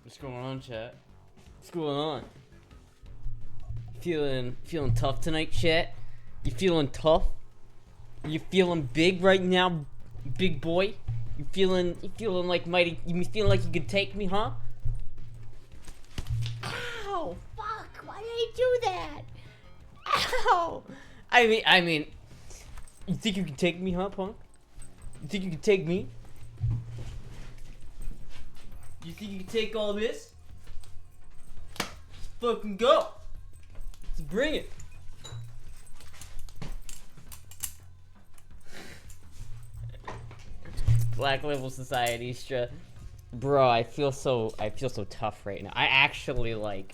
What's going on, chat? What's going on? Feeling tough tonight, chat? You feeling tough? You feeling big right now, big boy? You feeling like mighty? You feeling like you could take me, huh? Ow! Fuck! Why did I do that? Ow! I mean, you think you can take me, huh, punk? You think you can take me? You think you can take all this? Let's fucking go! Let's bring it! Black Label Society, Astra. Bro, I feel so tough right now. I actually like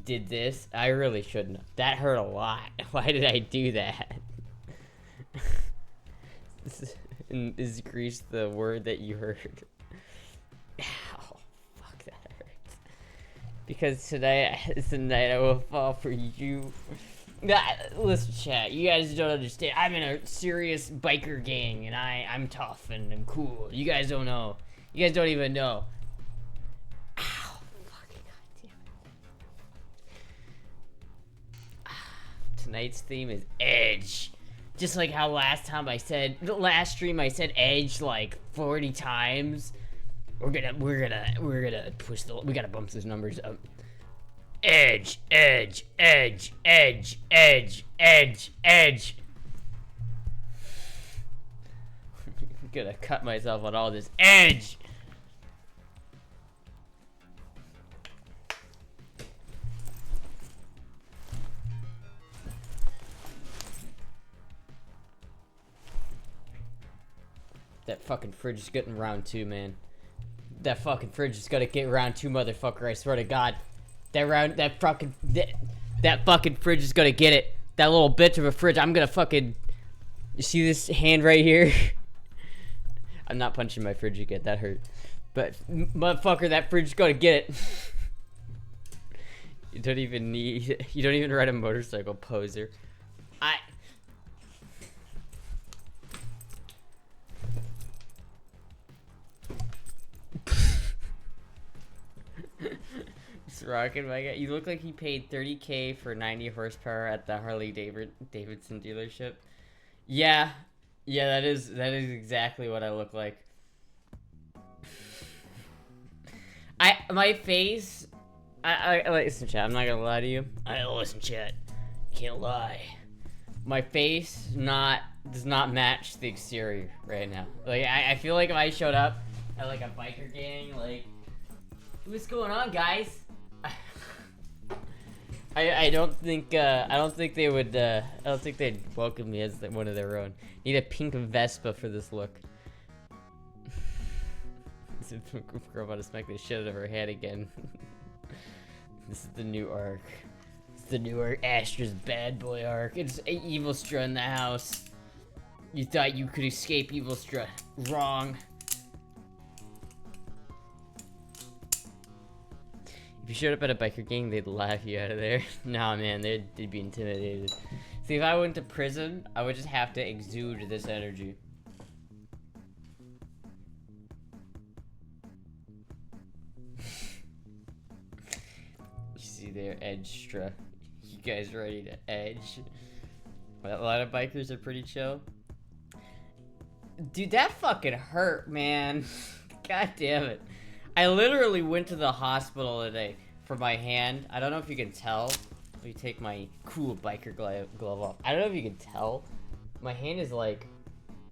did this. I really shouldn't have. That hurt a lot. Why did I do that? Is grease the word that you heard? Ow, fuck, that hurts. Because tonight is the night I will fall for you. Listen, chat, you guys don't understand. I'm in a serious biker gang, and I'm tough and I'm cool. You guys don't know. You guys don't even know. Ow, fucking goddamn it. Tonight's theme is Edge. Just like how last stream I said Edge like 40 times. We're gonna push we gotta bump those numbers up. Edge, edge, edge, edge, edge, edge, edge. I'm gonna cut myself on all this edge. That fucking fridge is getting round 2, man. That fucking fridge is gonna get round 2, motherfucker. I swear to God. That fucking fridge is gonna get it. That little bitch of a fridge. I'm gonna fucking. You see this hand right here? I'm not punching my fridge again. That hurt. But motherfucker, that fridge is gonna get it. You don't even ride a motorcycle, poser. Rocking my guy. You look like he paid $30K for 90 horsepower at the Harley Davidson dealership. Yeah, that is exactly what I look like. My face. I listen, chat. I'm not gonna lie to you. Listen, chat. Can't lie. My face does not match the exterior right now. Like I feel like if I showed up at like a biker gang, like, what's going on, guys? I don't think they would. I don't think they'd welcome me as one of their own. Need a pink Vespa for this look. This girl about to smack the shit out of her head again. This is the new arc. It's the new arc. Astra's bad boy arc. It's Evilstra in the house. You thought you could escape Evilstra? Wrong. If you showed up at a biker gang, they'd laugh you out of there. Nah, man, they'd be intimidated. See, if I went to prison, I would just have to exude this energy. You see there, Edgestra. You guys ready to edge? A lot of bikers are pretty chill. Dude, that fucking hurt, man. God damn it. I literally went to the hospital today for my hand. I don't know if you can tell. Let me take my cool biker glove off. I don't know if you can tell. My hand is like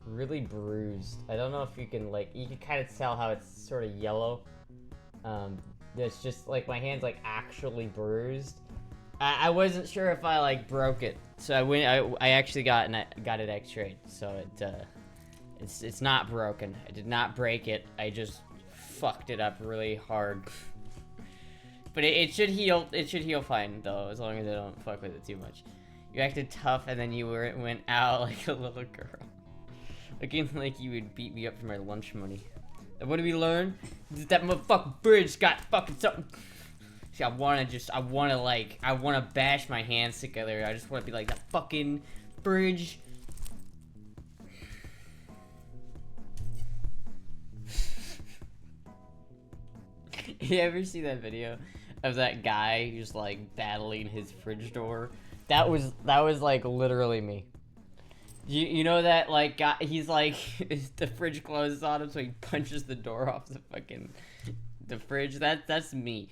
really bruised. I don't know if you can you can kind of tell how it's sort of yellow. It's just like my hand's like actually bruised. I wasn't sure if I like broke it, so I actually got it x-rayed. So it's not broken. I did not break it. I just fucked it up really hard. But it should heal. It should heal fine though, as long as I don't fuck with it too much. You acted tough and then you went out like a little girl, looking like you would beat me up for my lunch money. And what did we learn? That motherfucking bridge got fucking something. See, I wanna bash my hands together. I just wanna be like, that fucking bridge. You ever see that video of that guy who's like battling his fridge door? That was like literally me. You know that like guy, he's like the fridge closes on him, so he punches the door off the fridge. That's me.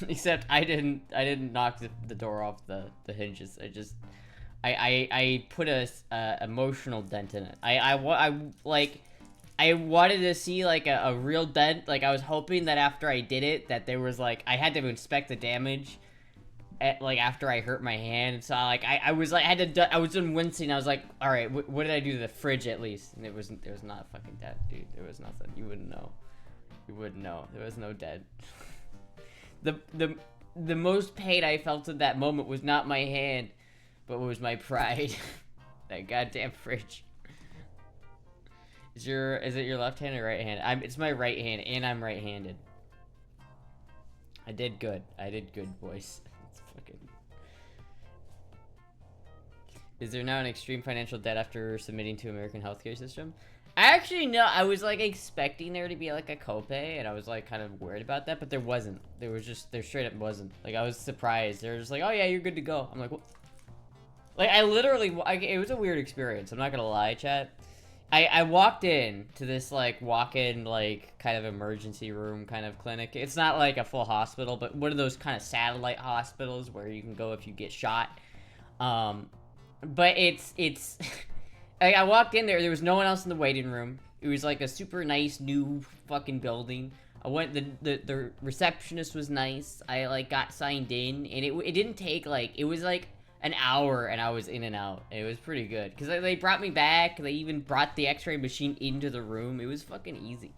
Except I didn't knock the door off the hinges. I put a emotional dent in it. I wanted to see like a real dent. Like I was hoping that after I did it, that there was like, I had to inspect the damage like after I hurt my hand. So like I was like, I was wincing. I was like, all right, what did I do to the fridge at least? And there was not a fucking dent, dude. There was nothing. You wouldn't know. There was no dent. The most pain I felt in that moment was not my hand, but it was my pride. That goddamn fridge. Is it your left hand or right hand? It's my right hand, and I'm right-handed. I did good, boys. It's fucking... Is there now an extreme financial debt after submitting to American healthcare system? I actually know, I was like expecting there to be like a copay, and I was like kind of worried about that, but there wasn't. There straight up wasn't. Like I was surprised. They were just like, oh yeah, you're good to go. I'm like, what? Like I literally, it was a weird experience. I'm not gonna lie, chat. I walked in to this like walk-in like kind of emergency room kind of clinic. It's not like a full hospital, but one of those kind of satellite hospitals where you can go if you get shot. But it's like I walked in there was no one else in the waiting room. It was like a super nice new fucking building. I went, the receptionist was nice. I like got signed in, and it didn't take like, it was like an hour and I was in and out. It was pretty good because they brought me back. They even brought the x-ray machine into the room. It was fucking easy.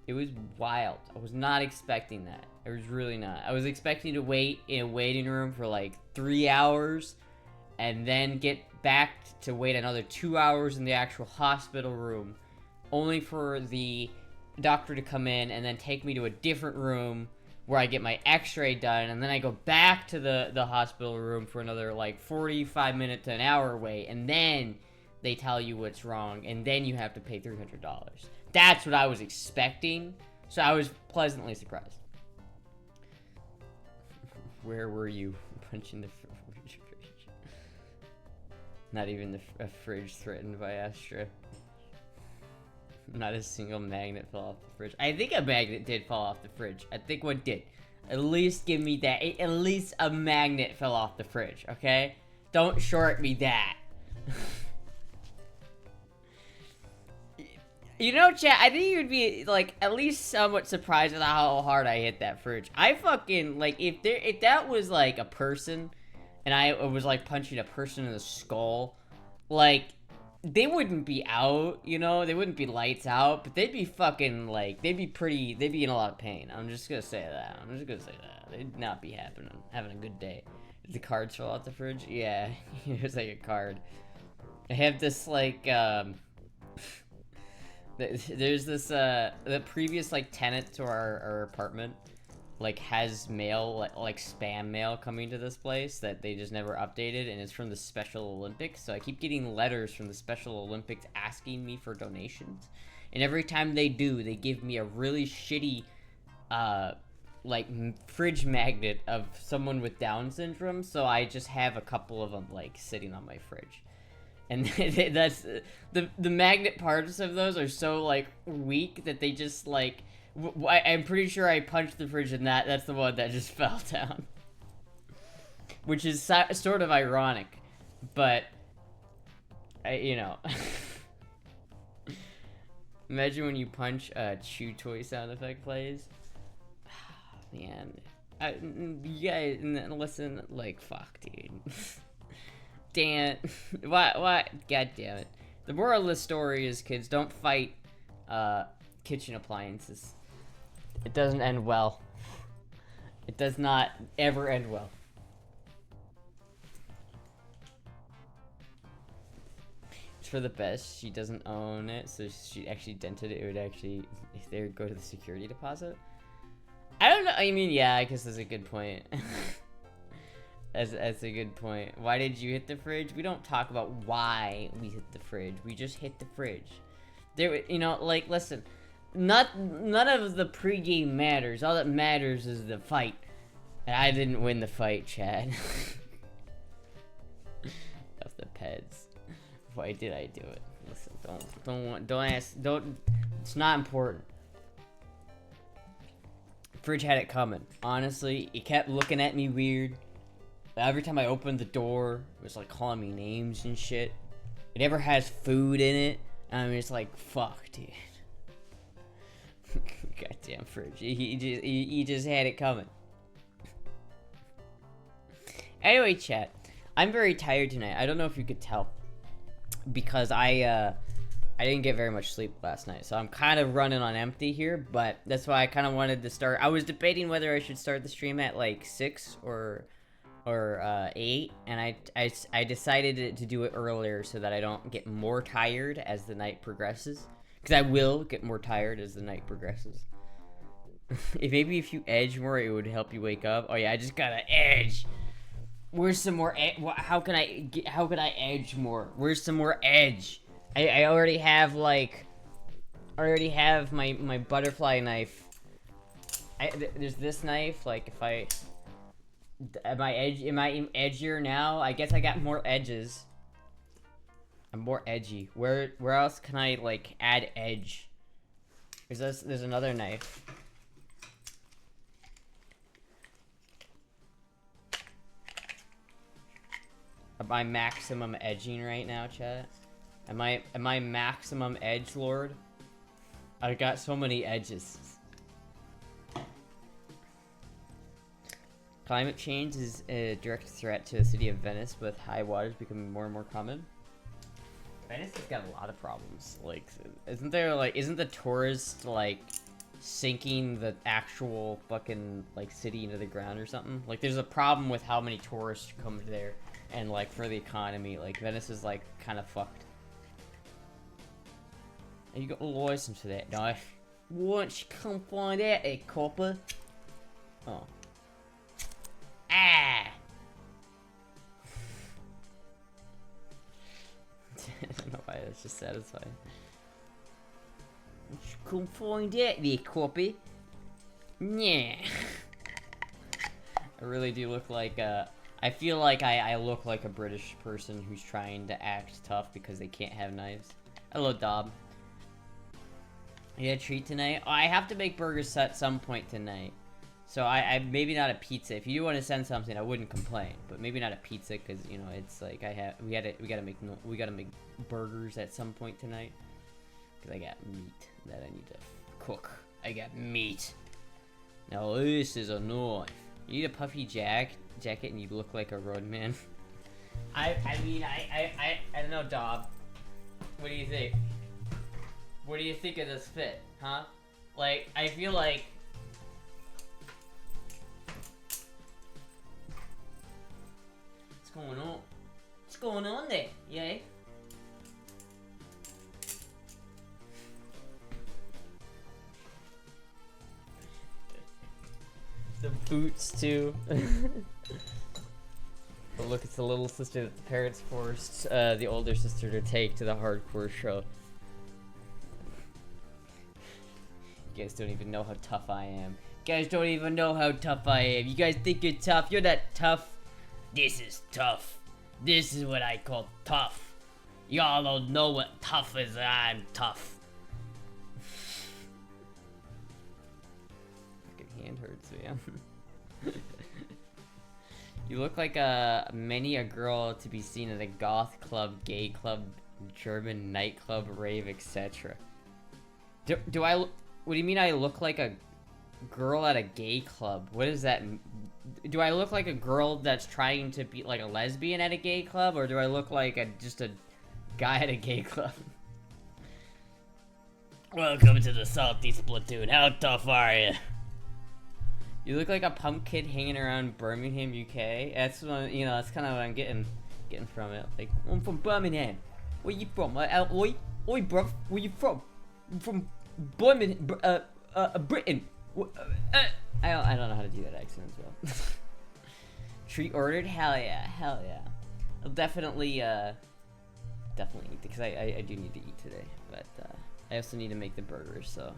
It was wild. I was not expecting that. I was really not. I was expecting to wait in a waiting room for like 3 hours and then get back to wait another 2 hours in the actual hospital room, only for the doctor to come in and then take me to a different room where I get my x-ray done, and then I go back to the hospital room for another like 45 minutes to an hour wait, and then they tell you what's wrong, and then you have to pay $300. That's what I was expecting, so I was pleasantly surprised. Where were you? Punching the fridge. Not even a fridge threatened by Astra. Not a single magnet fell off the fridge. I think a magnet did fall off the fridge. I think one did. At least give me that. At least a magnet fell off the fridge, okay? Don't short me that. You know, chat, I think you'd be, like, at least somewhat surprised at how hard I hit that fridge. I fucking, like, if that was, like, a person, and I was, like, punching a person in the skull, like, they wouldn't be out, you know? They wouldn't be lights out, but they'd be fucking, like, they'd be in a lot of pain. I'm just gonna say that. They'd not be having a good day. Did the cards fall out the fridge? Yeah, it was like a card. I have this, like, there's this, the previous, like, tenant to our apartment, like, has mail, like spam mail coming to this place that they just never updated, and it's from the Special Olympics. So I keep getting letters from the Special Olympics asking me for donations, and every time they do, they give me a really shitty like fridge magnet of someone with Down syndrome. So I just have a couple of them like sitting on my fridge, and that's the magnet parts of those are so like weak that they just like, I'm pretty sure I punched the fridge and that's the one that just fell down. Which is sort of ironic, but, you know. Imagine when you punch a chew toy sound effect plays. Man. You guys, listen, like, fuck, dude. Damn it. What? God damn it. The moral of the story is, kids, don't fight, kitchen appliances. It doesn't end well. It does not ever end well. It's for the best. She doesn't own it, so she actually dented it. It would actually, if they would go to the security deposit. I don't know. I mean, yeah, I guess that's a good point. That's a good point. Why did you hit the fridge? We don't talk about why we hit the fridge. We just hit the fridge. There, you know, like, listen. none of the pregame matters. All that matters is the fight. And I didn't win the fight, Chad. Of the Peds. Why did I do it? Listen, don't ask, it's not important. Fridge had it coming. Honestly, it kept looking at me weird. Every time I opened the door, it was like calling me names and shit. It never has food in it. I'm just like, fuck, dude. Goddamn Fridge. He just had it coming. Anyway, chat. I'm very tired tonight. I don't know if you could tell. Because I didn't get very much sleep last night. So I'm kind of running on empty here. But that's why I kind of wanted to start. I was debating whether I should start the stream at like 6 or 8, and I decided to do it earlier so that I don't get more tired as the night progresses, because I will get more tired as the night progresses. Maybe if you edge more, it would help you wake up. Oh yeah, I just gotta edge. Where's some more? How can I edge more? Where's some more edge? I already have like, my butterfly knife. There's this knife. Like if I. Am I edgier now? I guess I got more edges. I'm more edgy. Where else can I like add edge? There's another knife. Am I maximum edging right now, chat? Am I maximum edge lord? I got so many edges. Climate change is a direct threat to the city of Venice, with high waters becoming more and more common. Venice has got a lot of problems. Like, isn't the tourist, like, sinking the actual fucking, like, city into the ground or something? Like, there's a problem with how many tourists come there, and, like, for the economy. Like, Venice is, like, kind of fucked. And you got a license for that, no? Once you come find out, copper. Oh. Ah! I don't know why that's just satisfying. Come find out there, copy. Yeah. I really do look like I feel like I look like a British person who's trying to act tough because they can't have knives. Hello, Dob. You had a treat tonight? Oh, I have to make burgers at some point tonight. So I maybe not a pizza. If you do want to send something, I wouldn't complain. But maybe not a pizza, because you know it's like we gotta make burgers at some point tonight. Because I got meat that I need to cook. I got meat. Now this is a knife. You need a puffy jacket and you look like a roadman. I mean I don't know, Dob. What do you think? What do you think of this fit, huh? Like I feel like. What's going on? What's going on there? Yay? The boots too. But look, it's the little sister that the parents forced the older sister to take to the hardcore show. You guys don't even know how tough I am. You guys don't even know how tough I am. You guys think you're tough? You're not tough. This is tough. This is what I call tough. Y'all don't know what tough is. I'm tough. Fucking hand hurts, man. You look like many a girl to be seen at a goth club, gay club, German nightclub, rave, etc. Do I? What do you mean I look like a girl at a gay club? What is that? Do I look like a girl that's trying to be like a lesbian at a gay club, or do I look like just a guy at a gay club? Welcome to the Salty Splatoon. How tough are you? You look like a punk kid hanging around Birmingham, UK. That's what, you know. That's kind of what I'm getting from it. Like, I'm from Birmingham. Where you from? Oi, bruv. Where you from? I'm from Birmingham, Britain. I don't know how to do that accent as well. Treat ordered? Hell yeah, hell yeah. I'll definitely eat because I do need to eat today, but I also need to make the burgers, so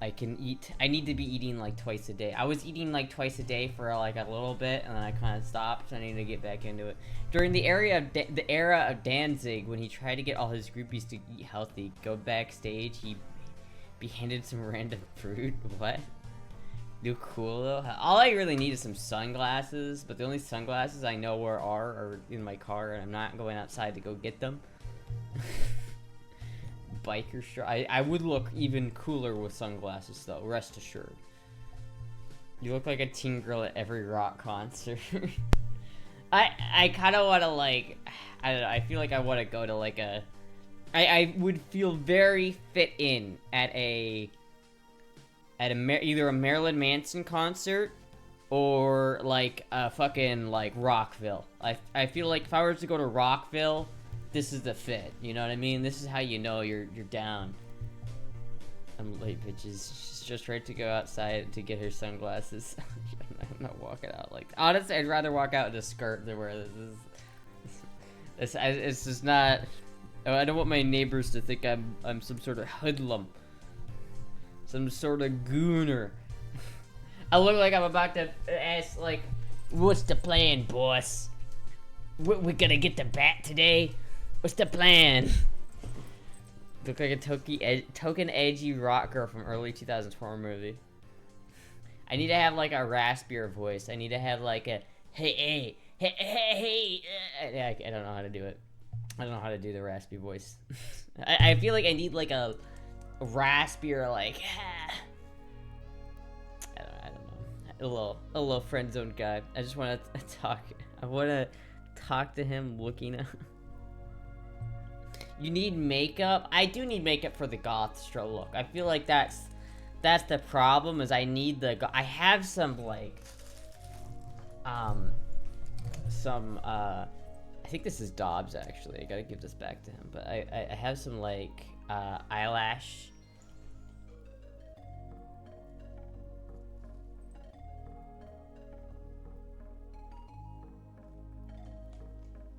I can eat. I need to be eating like twice a day. I was eating like twice a day for like a little bit, and then I kind of stopped. So I need to get back into it. During the era of Danzig, when he tried to get all his groupies to eat healthy, go backstage, he be handed some random fruit. What? Do cool though. All I really need is some sunglasses, but the only sunglasses I know where are in my car, and I'm not going outside to go get them. Biker shirt. I would look even cooler with sunglasses though, rest assured. You look like a teen girl at every rock concert. I kind of want to like, I don't know, I feel like I want to go to like a, I would feel very fit in at either a Marilyn Manson concert or like a fucking like Rockville. I feel like if I were to go to Rockville, this is the fit, you know what I mean? This is how you know you're down. I'm late, bitches. She's just ready to go outside to get her sunglasses. I'm not walking out like that. Honestly, I'd rather walk out in a skirt than wear this. It's just not. I don't want my neighbors to think I'm some sort of hoodlum, some sort of gooner. I look like I'm about to ask like, "What's the plan, boss? We gonna get the bat today? What's the plan?" Look like a token edgy rock girl from early 2000s horror movie. I need to have like a raspier voice. I need to have like a hey. I don't know how to do it. I don't know how to do the raspy voice. I feel like I need like a raspier like. I don't know. A little friend zone guy. I just want to talk. I want to talk to him looking at. You need makeup? I do need makeup for the gothstro look. I feel like that's the problem, is I need the I have some like I think this is Dobbs actually. I gotta give this back to him, but I have some like eyelash.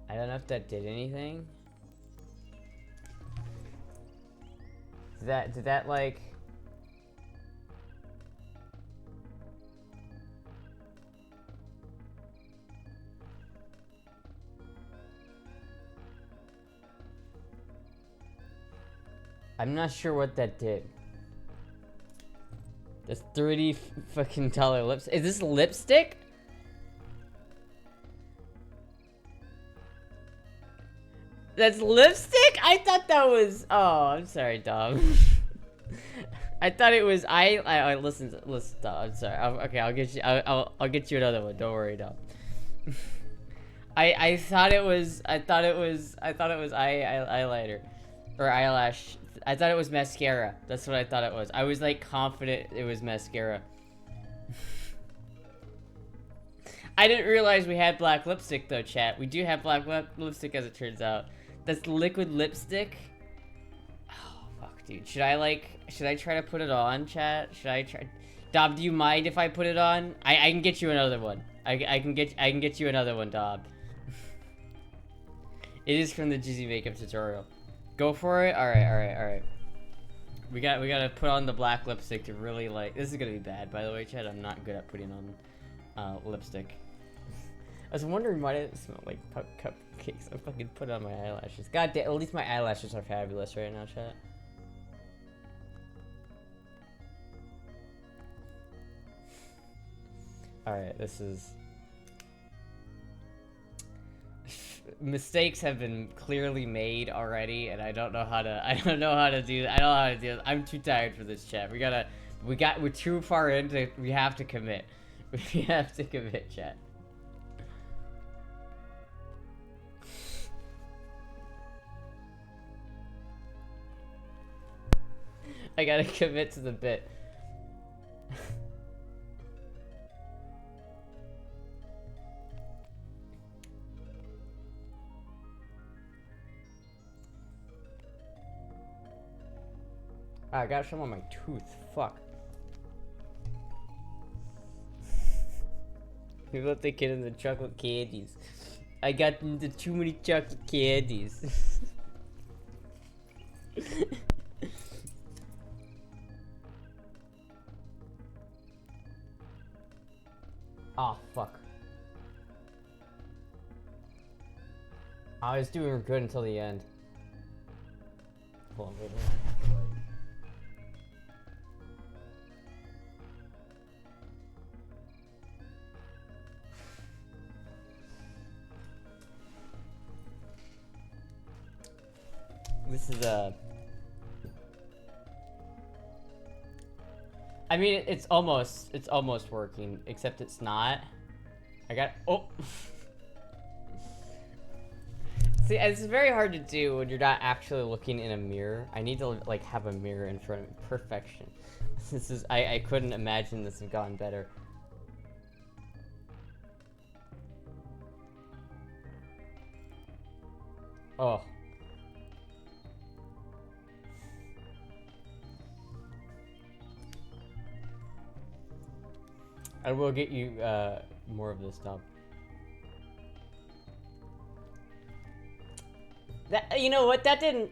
I don't know if that did anything. Did that like... I'm not sure what that did. That's 30 fucking dollar lips. Is this lipstick? That's lipstick? I thought that was... Oh, I'm sorry, Dom. I thought it was... Listen, Dom. I'm sorry. Okay, I'll get you... I'll get you another one. Don't worry, Dom. I thought it was eyeliner or eyelash. I thought it was mascara. That's what I thought it was. I was like confident it was mascara. I didn't realize we had black lipstick though, chat. We do have black lipstick, as it turns out. That's liquid lipstick. Oh fuck, dude. Should I try to put it on, chat? Should I try? Dob, do you mind if I put it on? I can get you another one. I can get you another one, Dob. It is from the Jizzy makeup tutorial. Go for it. All right. We gotta put on the black lipstick to really like. This is gonna be bad, by the way, chat. I'm not good at putting on lipstick. I was wondering why did it smell like cupcakes. I fucking put it on my eyelashes. God damn, at least my eyelashes are fabulous right now, chat. Alright, this is... Mistakes have been clearly made already, and I don't know how to do it. I'm too tired for this, chat. We're too far into, we have to commit. We have to commit, chat. I gotta commit to the bit. I got some on my tooth. Fuck. You let the kid in the chocolate candies. I got into too many chocolate candies. Oh, fuck. I was doing good until the end. Hold on, wait. This is I mean, it's almost working, except it's not. I got, oh. See, it's very hard to do when you're not actually looking in a mirror. I need to like have a mirror in front of me. Perfection. This is, I couldn't imagine this have gone better. Oh. I will get you more of this stuff. That, you know what? That didn't.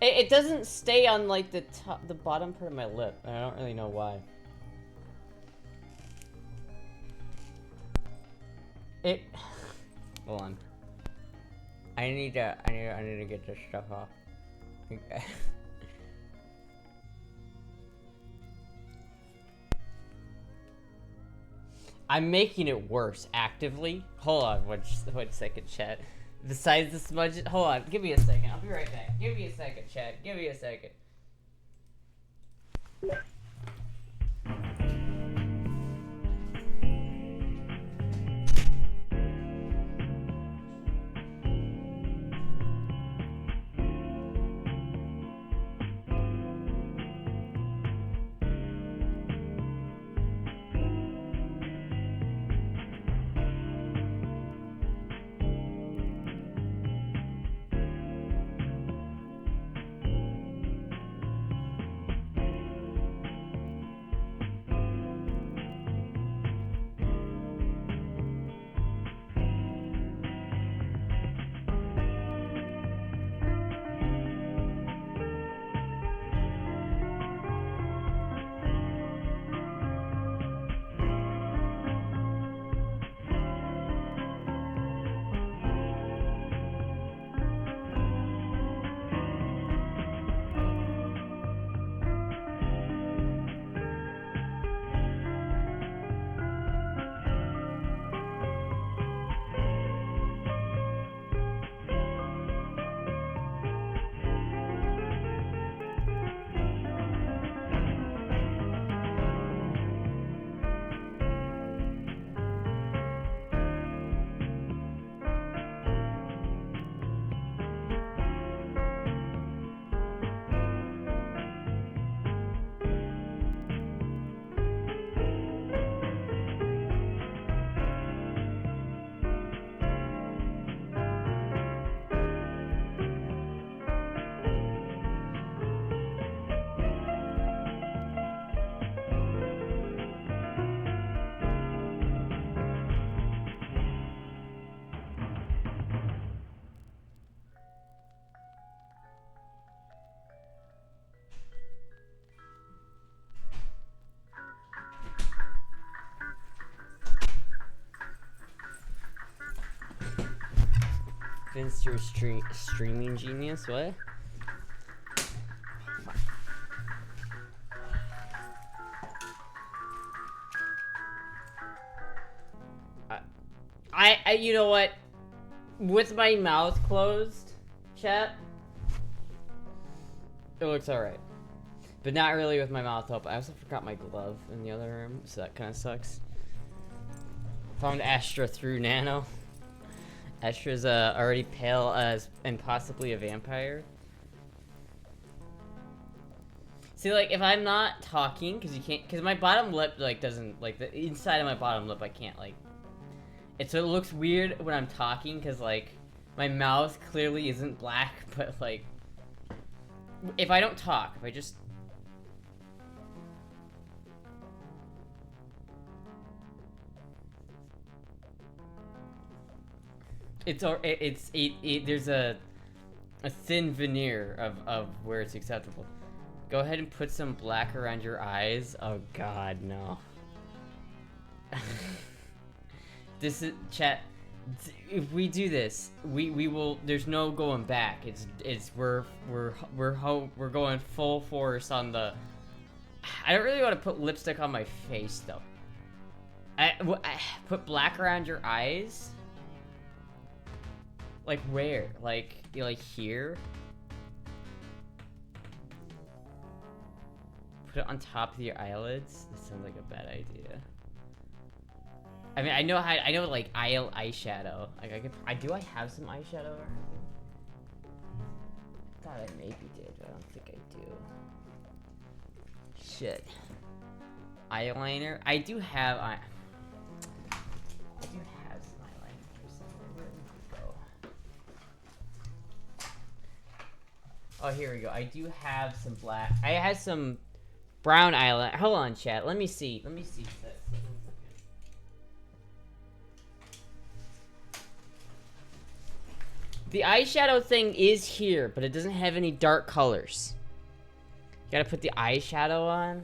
It doesn't stay on like the top, the bottom part of my lip. I don't really know why. It. Hold on. I need to get this stuff off. Okay. I'm making it worse actively. Hold on, one second, chat. Besides the smudge, hold on, give me a second. I'll be right back. Give me a second, chat. Give me a second. Vince, you're a streaming genius, what? You know what? With my mouth closed, chat, it looks alright. But not really with my mouth open. I also forgot my glove in the other room, so that kind of sucks. Found Astra through Nano. Astra's already pale and possibly a vampire. See, like, if I'm not talking, because my bottom lip, like, doesn't, like, the inside of my bottom lip, I can't, like, so it looks weird when I'm talking, because, like, my mouth clearly isn't black, but, like, if I don't talk, if I just... there's a thin veneer of where it's acceptable. Go ahead and put some black around your eyes. Oh god, no. This is chat. If we do this, we will. There's no going back. We're going full force on the. I don't really want to put lipstick on my face though. I put black around your eyes. Like where? Like here? Put it on top of your eyelids? That sounds like a bad idea. I mean, I know like eyeshadow. Like do I have some eyeshadow or anything? I thought I maybe did, but I don't think I do. Shit. Eyeliner? I do have some eyeliner for somewhere. Where did it go? Oh, here we go. I do have some black. I had some brown eyeliner. Hold on, chat. Let me see. The eyeshadow thing is here, but it doesn't have any dark colors. You gotta put the eyeshadow on.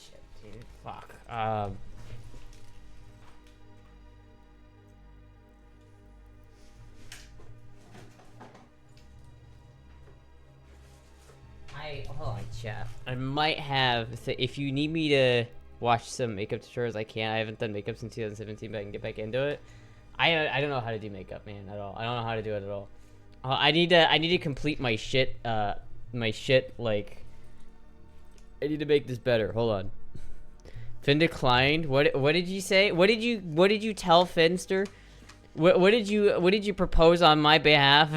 Shit, dude. Fuck. Hold on, chat. I might have. If you need me to watch some makeup tutorials, I can. I haven't done makeup since 2017, but I can get back into it. I don't know how to do makeup, man, at all. I don't know how to do it at all. I need to complete my shit. Like, I need to make this better. Hold on. Finn declined. What did you say? What did you tell Finster? What did you propose on my behalf?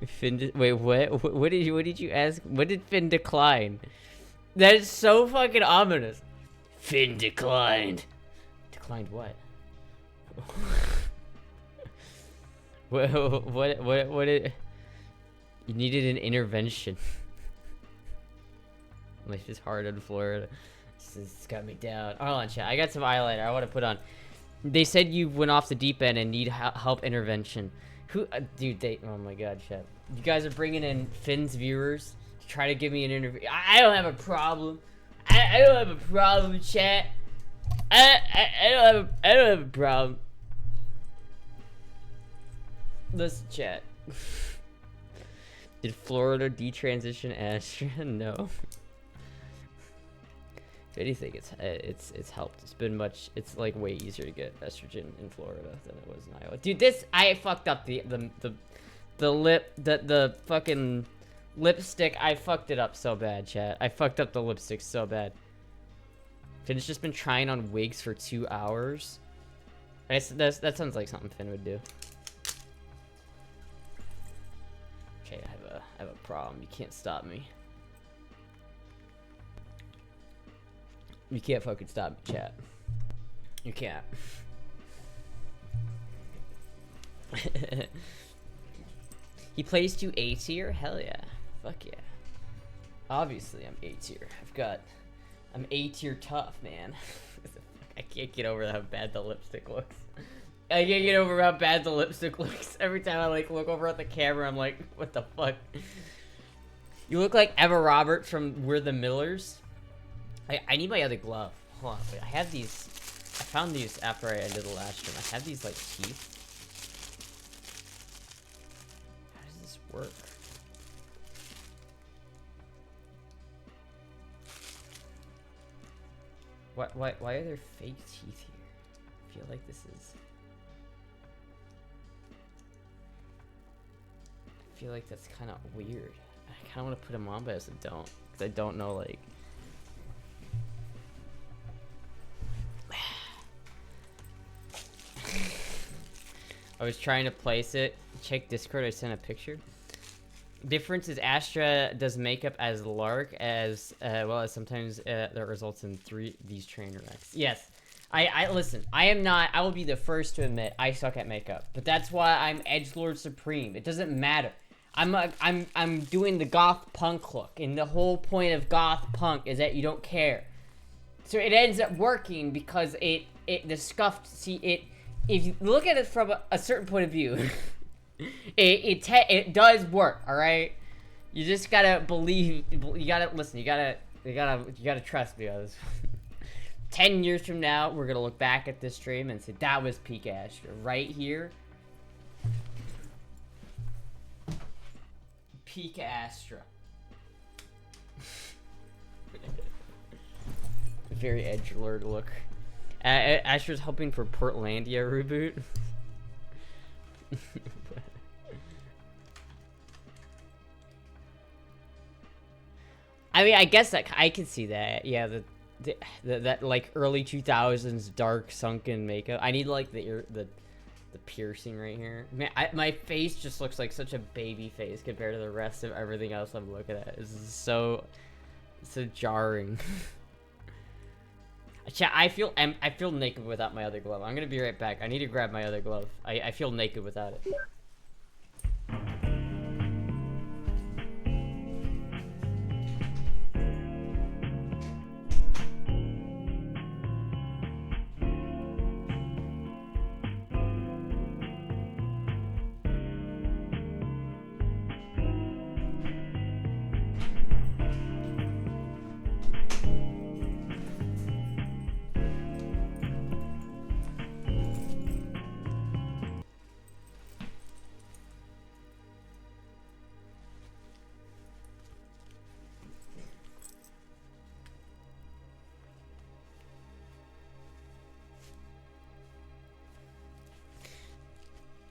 Finn, wait, what did you ask? What did Finn decline? That is so fucking ominous. Finn declined. Declined what? What did... You needed an intervention. Life is hard in Florida. It's got me down. Hold on, chat. I got some eyeliner I want to put on. They said you went off the deep end and need help intervention. Who, dude, oh my god, chat. You guys are bringing in Finn's viewers to try to give me an interview. I don't have a problem. I don't have a problem, chat. I don't have a problem. Listen, chat. Did Florida detransition Astra? No. If anything, it's helped. It's been much. It's like way easier to get estrogen in Florida than it was in Iowa. Dude, I fucked up the fucking lipstick. I fucked it up so bad, chat. I fucked up the lipstick so bad. Finn's just been trying on wigs for 2 hours. That sounds like something Finn would do. Okay, I have a problem. You can't stop me. You can't fucking stop me, chat. You can't. He plays to A tier? Hell yeah. Fuck yeah. Obviously I'm A tier. I'm A tier tough, man. I can't get over how bad the lipstick looks. I can't get over how bad the lipstick looks. Every time I like look over at the camera, I'm like, what the fuck? You look like Emma Roberts from We're the Millers. I need my other glove. Hold on, wait, I have these. I found these after I ended the last stream. I have these like teeth. How does this work? Why are there fake teeth here? I feel like this is. I feel like that's kind of weird. I kind of want to put them on, but I also don't, because I don't know like. I was trying to place it. Check Discord, I sent a picture. Difference is Astra does makeup as Lark, as well as sometimes that results in these trainer wrecks. Yes, I listen. I will be the first to admit I suck at makeup, but that's why I'm Edgelord Supreme. It doesn't matter. I'm doing the goth punk look, and the whole point of goth punk is that you don't care. So it ends up working because the scuffed if you look at it from a certain point of view, it does work, all right? You just gotta believe, you gotta listen, you gotta You gotta trust me on this. 10 years from now, we're gonna look back at this stream and say that was peak Astra right here. Peak Astra. Very edgelord look. Astra's hoping for Portlandia reboot. I mean, I guess that I can see that. Yeah, that like early 2000s dark sunken makeup. I need like the piercing right here. Man, my face just looks like such a baby face compared to the rest of everything else I'm looking at. This is so jarring. I feel naked without my other glove. I'm gonna be right back. I need to grab my other glove. I feel naked without it.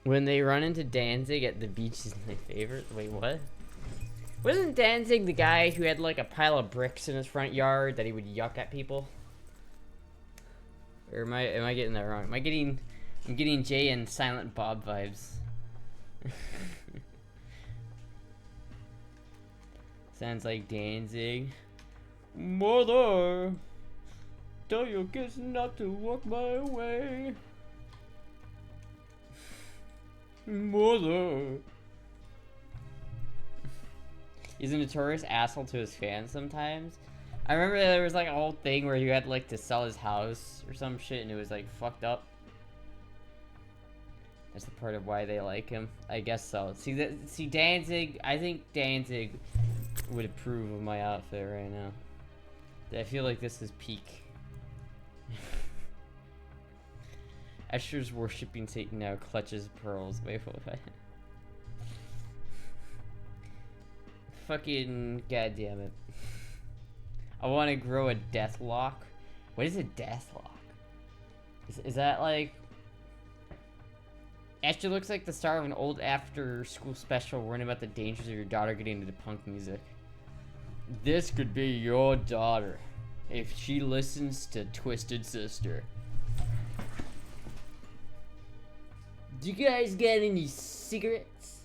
When they run into Danzig at the beach is my favorite. Wait, what? Wasn't Danzig the guy who had like a pile of bricks in his front yard that he would yuck at people? Or am I getting that wrong? I'm getting Jay and Silent Bob vibes. Sounds like Danzig. Mother, tell your kids not to walk my way. Mother. He's a notorious asshole to his fans sometimes. I remember there was like a whole thing where he had like to sell his house or some shit and it was like fucked up. That's the part of why they like him. I guess so. See Danzig, I think Danzig would approve of my outfit right now. I feel like this is peak. Astra's worshipping Satan now clutches pearls. Wait, what? Fucking goddamn it. I want to grow a deathlock. What is a deathlock? Is that like... Astra looks like the star of an old after-school special warning about the dangers of your daughter getting into punk music. This could be your daughter if she listens to Twisted Sister. Do you guys got any cigarettes?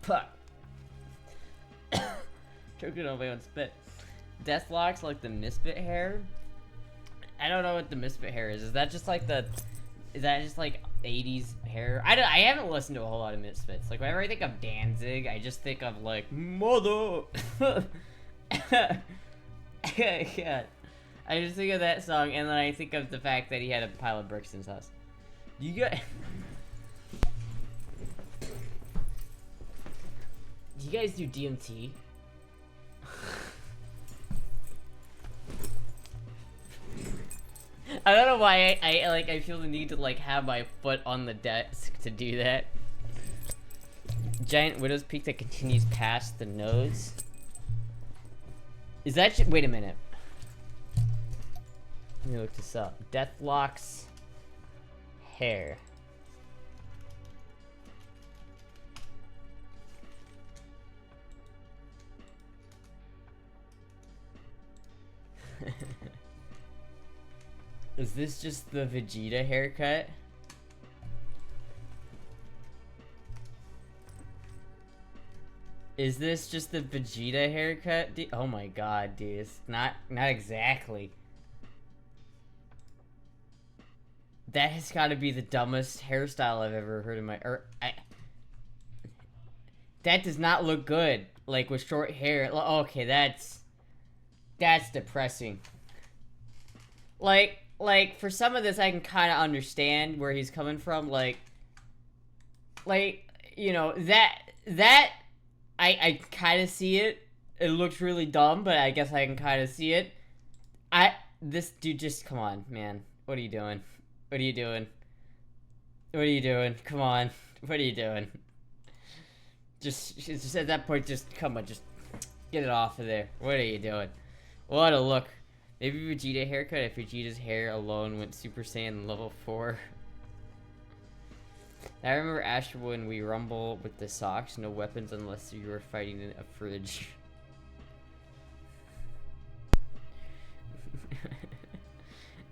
Fuck. Choking on my own spit. Deathlocks like the Misfit hair? I don't know what the Misfit hair is. Is that just like 80s hair? I haven't listened to a whole lot of Misfits. Like whenever I think of Danzig, I just think of like mother. Yeah. I just think of that song, and then I think of the fact that he had a pile of bricks in his house. You guys... Do you guys do DMT? I don't know why I feel the need to like have my foot on the desk to do that. Giant widow's peak that continues past the nose. Is that wait a minute. Let me look this up. Deathlock's hair. Is this just the Vegeta haircut? Is this just the Vegeta haircut? Oh my god, dude. It's not exactly. That has got to be the dumbest hairstyle I've ever heard in my... that does not look good. Like, with short hair. Okay, that's depressing. Like, for some of this, I can kind of understand where he's coming from. Like, you know, that I kind of see it. It looks really dumb, but I guess I can kind of see it. This dude, just come on, man. What are you doing? What are you doing? What are you doing? Come on. What are you doing? Just at that point, just come on, just get it off of there. What are you doing? What a look. Maybe Vegeta haircut if Vegeta's hair alone went Super Saiyan level 4. I remember Astra when we rumble with the socks, no weapons unless you were fighting in a fridge.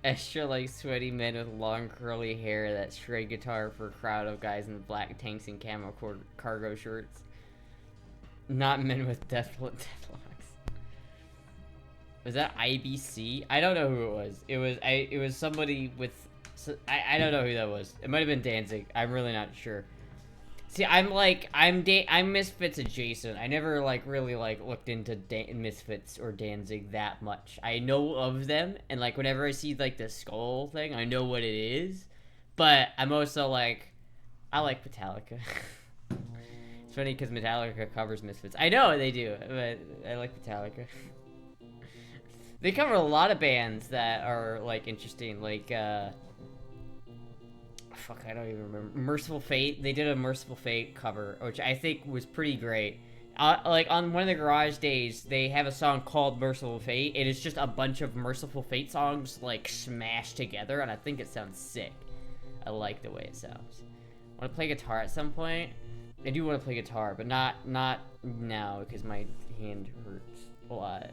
Astra like sweaty men with long curly hair that shred guitar for a crowd of guys in black tanks and camo cargo shirts. Not men with deathlocks. Was that IBC? I don't know who it was. It was somebody with. I don't know who that was. It might have been Danzig. I'm really not sure. See, I'm Misfits adjacent. I never like really like looked into Misfits or Danzig that much. I know of them, and like whenever I see like the skull thing, I know what it is. But I'm also like, I like Metallica. It's funny because Metallica covers Misfits. I know they do, but I like Metallica. They cover a lot of bands that are like interesting, like fuck, I don't even remember. Merciful Fate. They did a Merciful Fate cover, which I think was pretty great. Like on one of the Garage Days, they have a song called Merciful Fate. It is just a bunch of Merciful Fate songs like smashed together, and I think it sounds sick. I like the way it sounds. Want to play guitar at some point? I do want to play guitar, but not now because my hand hurts a lot.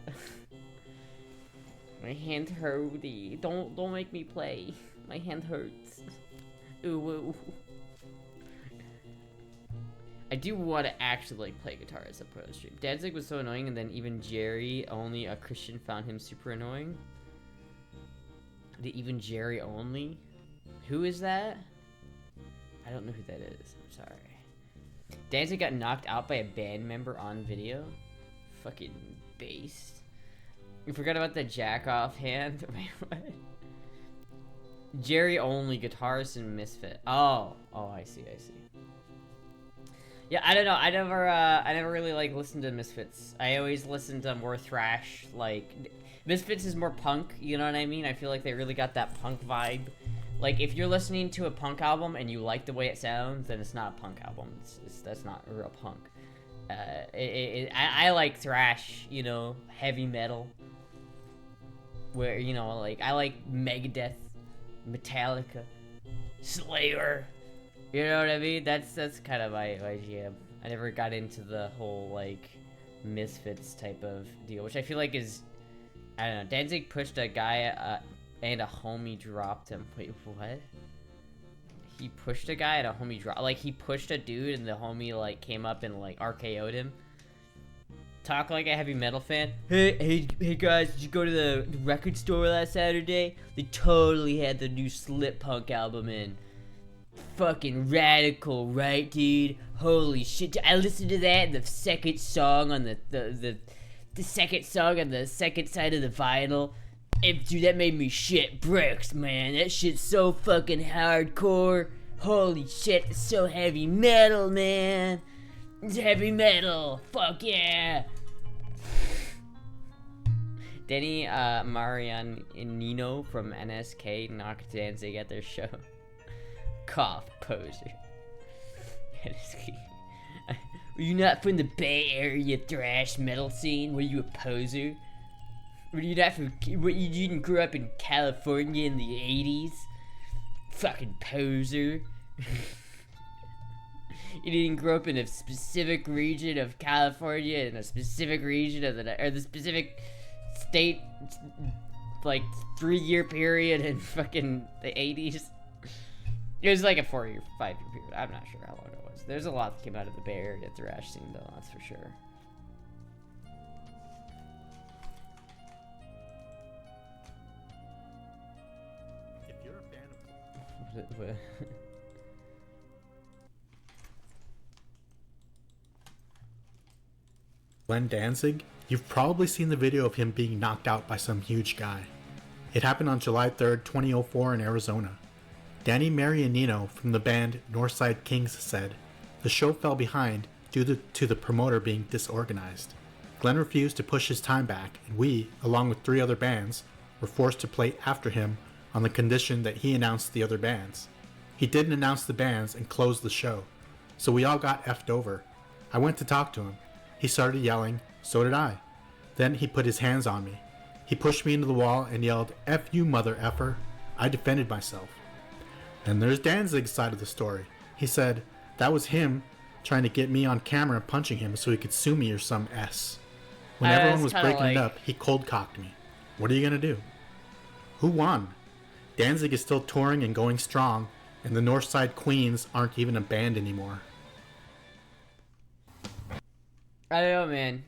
My hand hurts. Don't make me play. My hand hurts. Ooh. I do want to actually play guitar as a pro stream. Danzig was so annoying, and then even Jerry, only a Christian, found him super annoying. Even Jerry only? Who is that? I don't know who that is. I'm sorry. Danzig got knocked out by a band member on video. Fucking based. You forgot about the jack off hand? Wait, what? Jerry only, guitarist and Misfit. Oh, I see. Yeah, I don't know. I never really like listened to Misfits. I always listened to more thrash. Like, Misfits is more punk. You know what I mean? I feel like they really got that punk vibe. Like, if you're listening to a punk album and you like the way it sounds, then it's not a punk album. That's not a real punk. I like thrash. You know, heavy metal. Where, you know, like I like Megadeth, Metallica, Slayer. You know what I mean? That's kind of my jam. I never got into the whole like Misfits type of deal, which I feel like is, I don't know. Danzig pushed a guy and a homie dropped him. Wait, what? He pushed a guy and a homie dropped. Like he pushed a dude and the homie like came up and like RKO'd him. Talk like a heavy metal fan. Hey guys, did you go to the record store last Saturday? They totally had the new Slip Punk album in. Fucking radical, right, dude? Holy shit! I listened to that. The second song on the second song on the second side of the vinyl. Dude, that made me shit bricks, man. That shit's so fucking hardcore. Holy shit! It's so heavy metal, man. It's heavy metal. Fuck yeah. Denny Marianino from NSK knocked Danzig at their show. Cough, poser. Were you not from the Bay Area thrash metal scene? Were you a poser? Were you not from? You didn't grow up in California in the 80s? Fucking poser. You didn't grow up in a specific region of California, in a specific region of the specific state, like 3-year period in fucking the 80s. It was like a 4-year, 5-year period. I'm not sure how long it was. There's a lot that came out of the Bay Area thrash scene, though. That's for sure. If you're a fan of Glenn Danzig, you've probably seen the video of him being knocked out by some huge guy. It happened on July 3rd, 2004 in Arizona. Danny Marianino from the band Northside Kings said, "The show fell behind due to the promoter being disorganized. Glenn refused to push his time back, and we, along with 3 other bands, were forced to play after him on the condition that he announced the other bands. He didn't announce the bands and closed the show, so we all got effed over. I went to talk to him. He started yelling, so did I. Then he put his hands on me. He pushed me into the wall and yelled, "F you, mother effer." I defended myself. And there's Danzig's side of the story. He said that was him trying to get me on camera punching him so he could sue me or some S. When everyone was breaking it up, he cold-cocked me. What are you gonna do? Who won? Danzig is still touring and going strong, and the Northside Queens aren't even a band anymore. I don't know, man.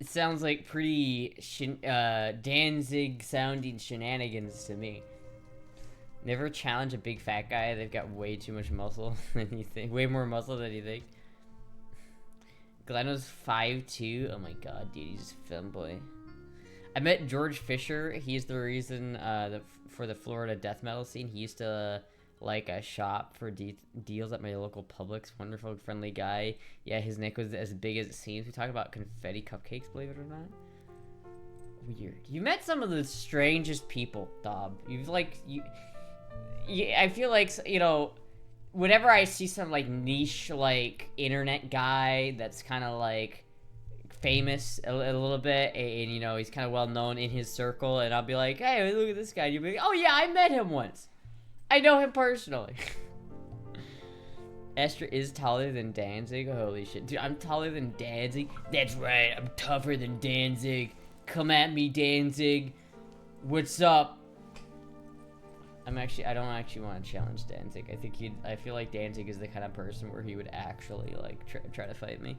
It sounds like pretty Danzig-sounding shenanigans to me. Never challenge a big fat guy. They've got way too much muscle than you think. Way more muscle than you think. Glenn was 5'2". Oh my god, dude, he's a femboy. I met George Fisher. He's the reason for the Florida death metal scene. He used to like a shop for deals at my local Publix. Wonderful, friendly guy. Yeah, his neck was as big as it seems. We talk about confetti cupcakes, believe it or not. Weird. You met some of the strangest people, Dob. I feel like, you know, whenever I see some like niche like internet guy that's kind of like famous a little bit, and you know he's kind of well known in his circle, and I'll be like, hey, look at this guy. You'll be like, oh yeah, I met him once. I know him personally. Astra is taller than Danzig. Holy shit, dude, I'm taller than Danzig. That's right, I'm tougher than Danzig. Come at me, Danzig. What's up? I don't actually want to challenge Danzig. I feel like Danzig is the kind of person where he would actually like try to fight me.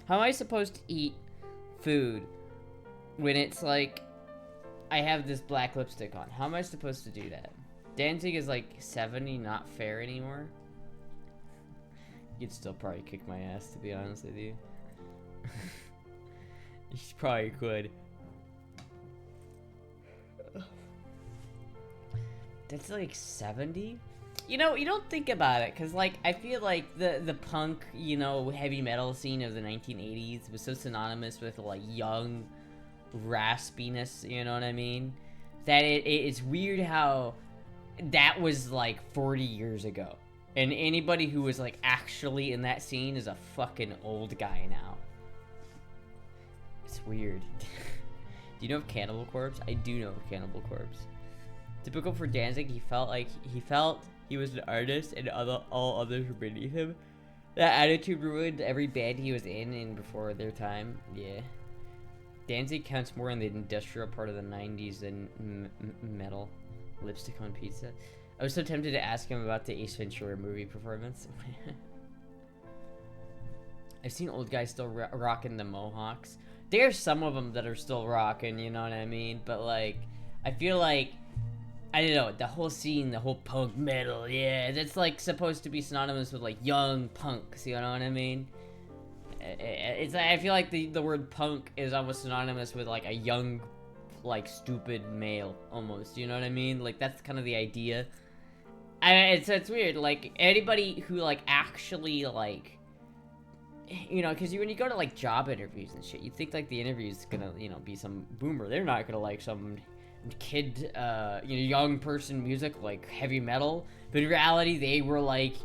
How am I supposed to eat food when it's like I have this black lipstick on? How am I supposed to do that? Danzig is like 70, not fair anymore. You'd still probably kick my ass, to be honest with you. You probably could. That's like 70? You know, you don't think about it, because, like, I feel like the punk, you know, heavy metal scene of the 1980s was so synonymous with, like, young raspiness, you know what I mean? That it's weird how that was, like, 40 years ago. And anybody who was, like, actually in that scene is a fucking old guy now. It's weird. Do you know of Cannibal Corpse? I do know of Cannibal Corpse. Typical for Danzig, he felt he was an artist and all others were beneath him. That attitude ruined every band he was in and before their time. Yeah. Danzig counts more in the industrial part of the 90s than metal. Lipstick on pizza. I was so tempted to ask him about the Ace Ventura movie performance. I've seen old guys still rocking the mohawks. There's some of them that are still rocking, you know what I mean? But, like, I feel like, I don't know, the whole scene, the whole punk metal, yeah, that's, like, supposed to be synonymous with, like, young punks, you know what I mean? I feel like the word punk is almost synonymous with, like, a young, like, stupid male, almost, you know what I mean? Like, that's kind of the idea. It's weird, like, anybody who, like, actually, like, you know, because when you go to, like, job interviews and shit, you think, like, the interview's gonna, you know, be some boomer. They're not gonna like some kid, you know, young person music, like, heavy metal. But in reality, they were, like,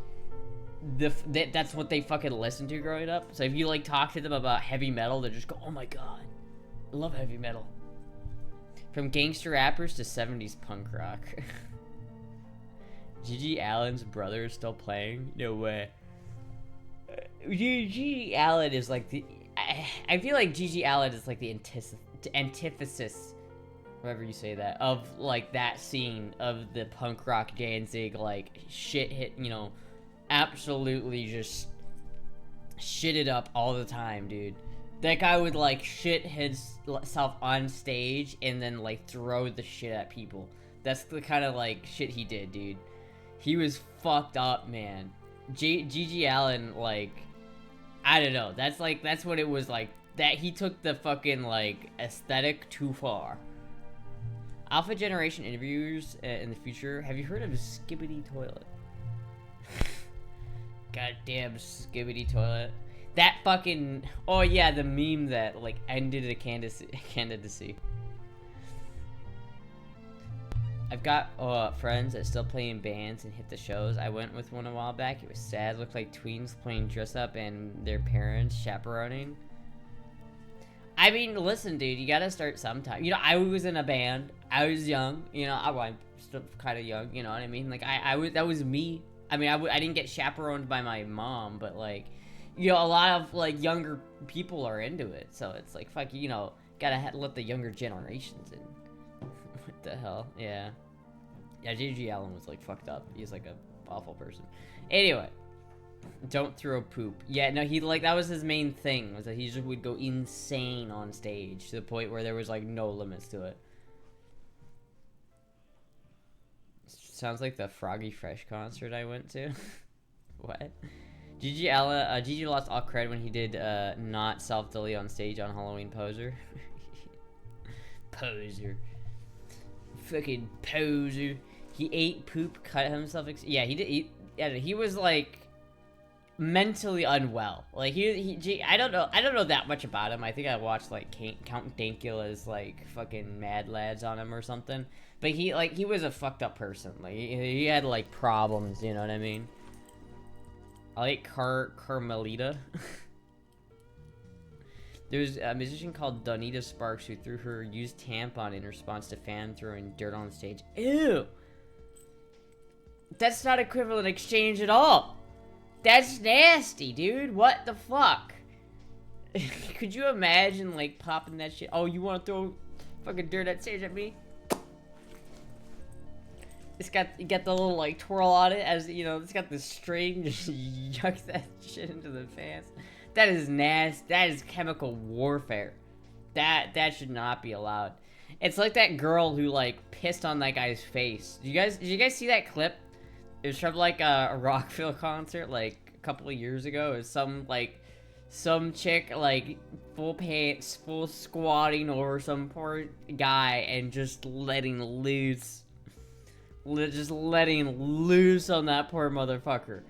that's what they fucking listened to growing up. So if you, like, talk to them about heavy metal, they just go, oh my god, I love heavy metal. From gangster rappers to 70s punk rock. Gigi Allen's brother is still playing? No way. Gigi Allen is like the... I feel like Gigi Allen is like the antithesis, whatever you say that, of like that scene of the punk rock Danzig, like shit hit, you know, absolutely just shit it up all the time, dude. That guy would like shit himself on stage and then like throw the shit at people. That's the kind of like shit he did, dude. He was fucked up, man. Gigi Allen, like, I don't know. That's what it was like. That he took the fucking like aesthetic too far. Alpha Generation interviewers in the future. Have you heard of Skibbity Toilet? Goddamn Skibbity Toilet. That fucking... Oh yeah, the meme that like ended a candidacy. I've got friends that still play in bands and hit the shows. I went with one a while back. It was sad. Looked like tweens playing dress up and their parents chaperoning. I mean, listen, dude, you gotta start sometime. You know, I was in a band. I was young. You know, I'm still kind of young. You know what I mean? Like, that was me. I mean, I didn't get chaperoned by my mom, but like, you know, a lot of like younger people are into it. So it's like, fuck, you know, gotta let the younger generations in. What the hell? Yeah. Yeah, J.G. Allen was like fucked up. He's like a awful person. Anyway. Don't throw poop. Yeah, no, he like that was his main thing, was that he just would go insane on stage to the point where there was like no limits to it. Sounds like the Froggy Fresh concert I went to. What? Gigi lost all credit when he did not self-delete on stage on Halloween Poser. Poser. Fucking poser. He ate poop, cut himself. Yeah, he did. He was like mentally unwell. Like I don't know that much about him. I think I watched like Count Dankula's like fucking Mad Lads on him or something. But he was a fucked up person. Like he had like problems. You know what I mean? I like Carmelita. There was a musician called Donita Sparks who threw her used tampon in response to fan throwing dirt on stage. Ew! That's not equivalent exchange at all! That's nasty, dude! What the fuck? Could you imagine, like, popping that shit? Oh, you wanna throw fucking dirt at stage at me? You got the little, like, twirl on it, as, you know, it's got the string, just yuck that shit into the fans. That is nasty. That is chemical warfare. That should not be allowed. It's like that girl who like pissed on that guy's face. Did you guys see that clip? It was from like a Rockville concert like a couple of years ago. It was some chick like full pants, full squatting over some poor guy and just letting loose. Just letting loose on that poor motherfucker.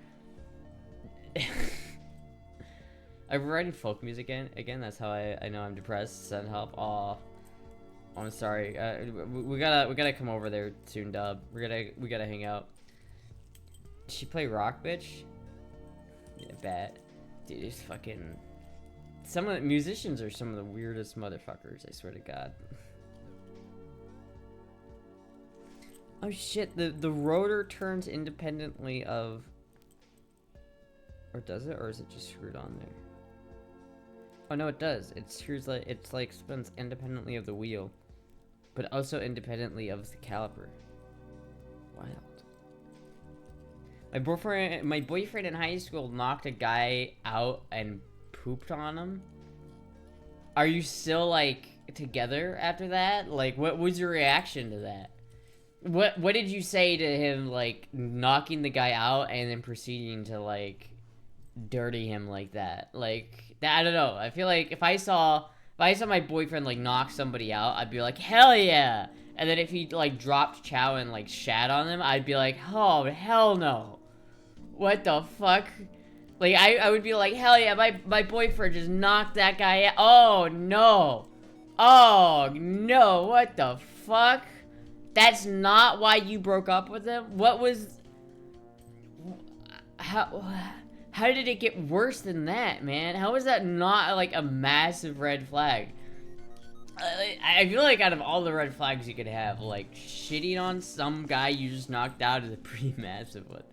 I'm writing folk music again. That's how I know I'm depressed. Send help. Aw. I'm sorry. We gotta come over there soon, Dub. We gotta hang out. Did she play rock, bitch? Yeah, bet. Dude, it's fucking. Some of the musicians are some of the weirdest motherfuckers. I swear to God. Oh shit! The rotor turns independently of. Or does it? Or is it just screwed on there? Oh no, it does. It screws like spins independently of the wheel, but also independently of the caliper. Wild. My boyfriend in high school knocked a guy out and pooped on him. Are you still like together after that? Like, what was your reaction to that? What did you say to him, like knocking the guy out and then proceeding to like dirty him like that? Like that, I don't know. I feel like if I saw my boyfriend like knock somebody out, I'd be like, hell yeah. And then if he like dropped chow and like shat on him, I'd be like, oh hell no. What the fuck? Like I would be like, hell yeah, my boyfriend just knocked that guy out. Oh no. Oh no, what the fuck? That's not why you broke up with him? What was... How did it get worse than that, man? How is that not, like, a massive red flag? I feel like out of all the red flags you could have, like, shitting on some guy you just knocked out is a pretty massive one.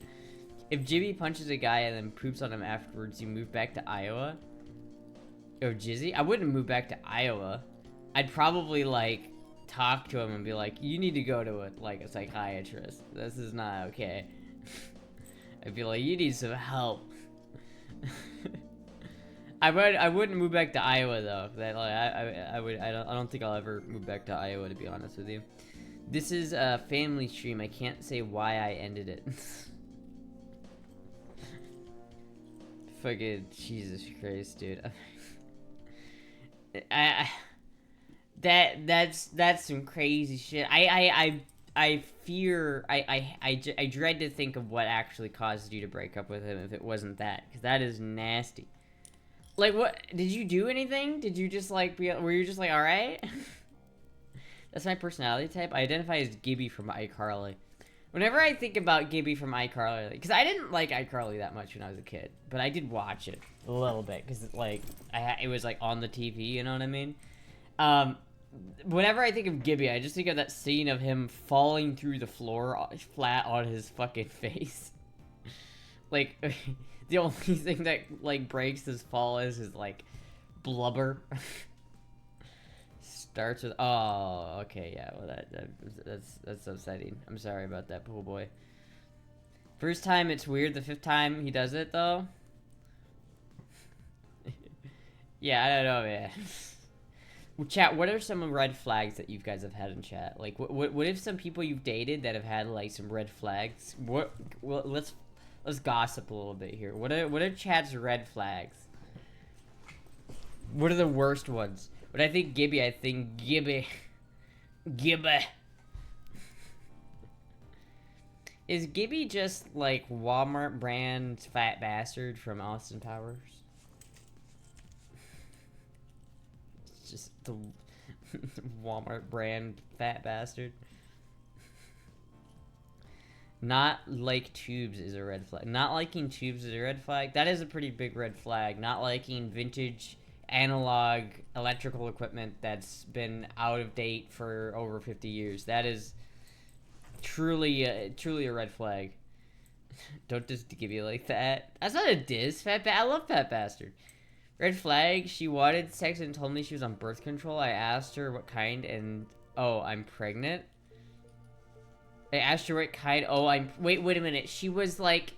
If Jimmy punches a guy and then poops on him afterwards, you move back to Iowa? Or Jizzy? I wouldn't move back to Iowa. I'd probably, like... talk to him and be like, you need to go to a psychiatrist. This is not okay. I'd be like, you need some help. I wouldn't move back to Iowa though. That like I don't think I'll ever move back to Iowa, to be honest with you. This is a family stream. I can't say why I ended it. Fucking Jesus Christ, dude. That's some crazy shit. I fear I dread to think of what actually caused you to break up with him if it wasn't that, because that is nasty. Like, what did you do anything? Did you just like were you just like, all right? That's my personality type. I identify as Gibby from iCarly. Whenever I think about Gibby from iCarly, because I didn't like iCarly that much when I was a kid, but I did watch it a little bit because like it was like on the TV, you know what I mean? Whenever I think of Gibby, I just think of that scene of him falling through the floor flat on his fucking face. Like, the only thing that like breaks his fall is his like blubber. Starts with okay, yeah, well that's upsetting. I'm sorry about that, pool boy. First time it's weird, the fifth time he does it though. Yeah, I don't know, man. Chat, what are some red flags that you guys have had in chat? Like, what if some people you've dated that have had like some red flags? Well, let's gossip a little bit here. What are chat's red flags? What are the worst ones? When I think Gibby, I think Gibby. Is Gibby just like Walmart brand fat bastard from Austin Powers? It's just the Walmart brand fat bastard. Not like tubes is a red flag. Not liking tubes is a red flag. That is a pretty big red flag. Not liking vintage analog electrical equipment that's been out of date for over 50 years. That is truly a red flag. Don't just give you like that. That's not a diss. I love fat bastard. Red flag. She wanted sex and told me she was on birth control. I asked her what kind, and oh, I'm pregnant. I asked her what kind. Oh, wait a minute. She was like,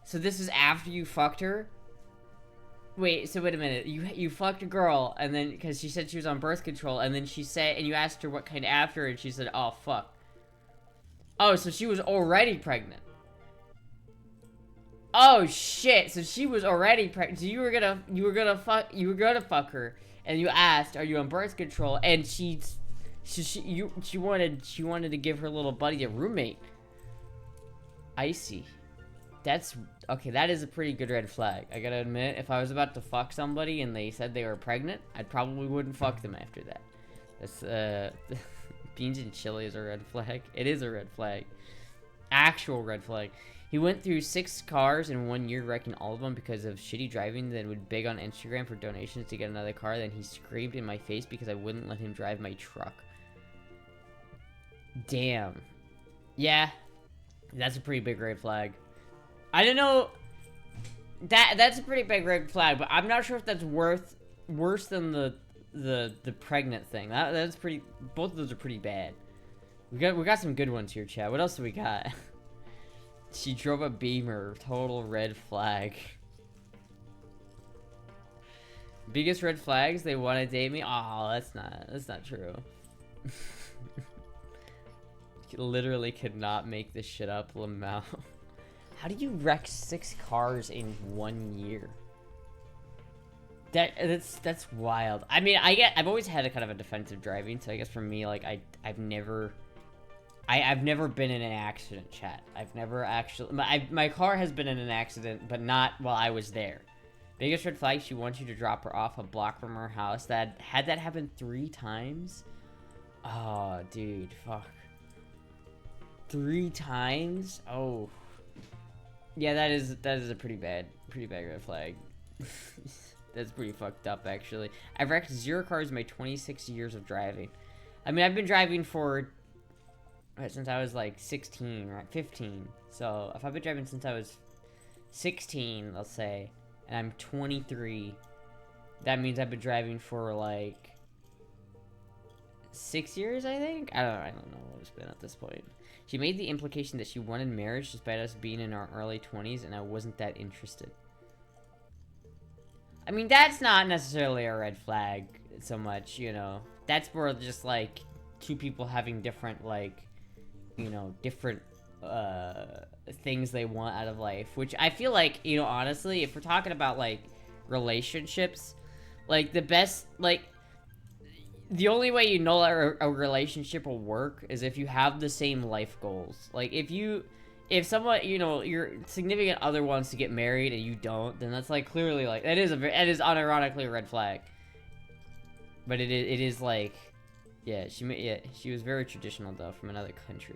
so this is after you fucked her? Wait, so wait a minute. You fucked a girl, and then, because she said she was on birth control, and then she said, and you asked her what kind after, and she said, oh, fuck. Oh, so she was already pregnant. Oh, shit. So she was already pregnant. So you were gonna fuck her, and you asked, are you on birth control? And she wanted to give her little buddy a roommate. I see. That's okay. That is a pretty good red flag. I gotta admit, if I was about to fuck somebody and they said they were pregnant, I probably wouldn't fuck them after that. That's beans and chili is a red flag. It is a red flag. Actual red flag. He went through 6 cars in 1 year, wrecking all of them because of shitty driving. Then would beg on Instagram for donations to get another car. Then he screamed in my face because I wouldn't let him drive my truck. Damn. Yeah, that's a pretty big red flag. I don't know. That's a pretty big red flag, but I'm not sure if that's worse than the pregnant thing. That's pretty. Both of those are pretty bad. We got some good ones here, Chad. What else do we got? She drove a Beamer. Total red flag. Biggest red flags? They want to date me? Oh, that's not true. Literally could not make this shit up, Lamau. How do you wreck 6 cars in 1 year? That's wild. I mean, I've always had a kind of a defensive driving, so I guess for me, like I've never been in an accident, chat. I've never actually my car has been in an accident, but not while I was there. Biggest red flag, she wants you to drop her off a block from her house. That happened 3 times. Oh, dude, fuck. 3 times? Oh. Yeah, that is a pretty bad red flag. That's pretty fucked up, actually. I've wrecked 0 cars in my 26 years of driving. I mean, I've been driving since I was like 16, right? 15. So if I've been driving since I was 16, let's say, and I'm 23, that means I've been driving for like 6 years, I think? I don't know what it's been at this point. She made the implication that she wanted marriage despite us being in our early 20s, and I wasn't that interested. I mean, that's not necessarily a red flag so much, you know. That's more just like 2 people having different, like, you know, different things they want out of life. Which I feel like, you know, honestly, if we're talking about like relationships, like the best, like the only way you know that a relationship will work is if you have the same life goals. Like, if someone, you know, your significant other wants to get married and you don't, then that's, like, clearly, like, that is unironically a red flag. But it is like, yeah, she was very traditional, though, from another country.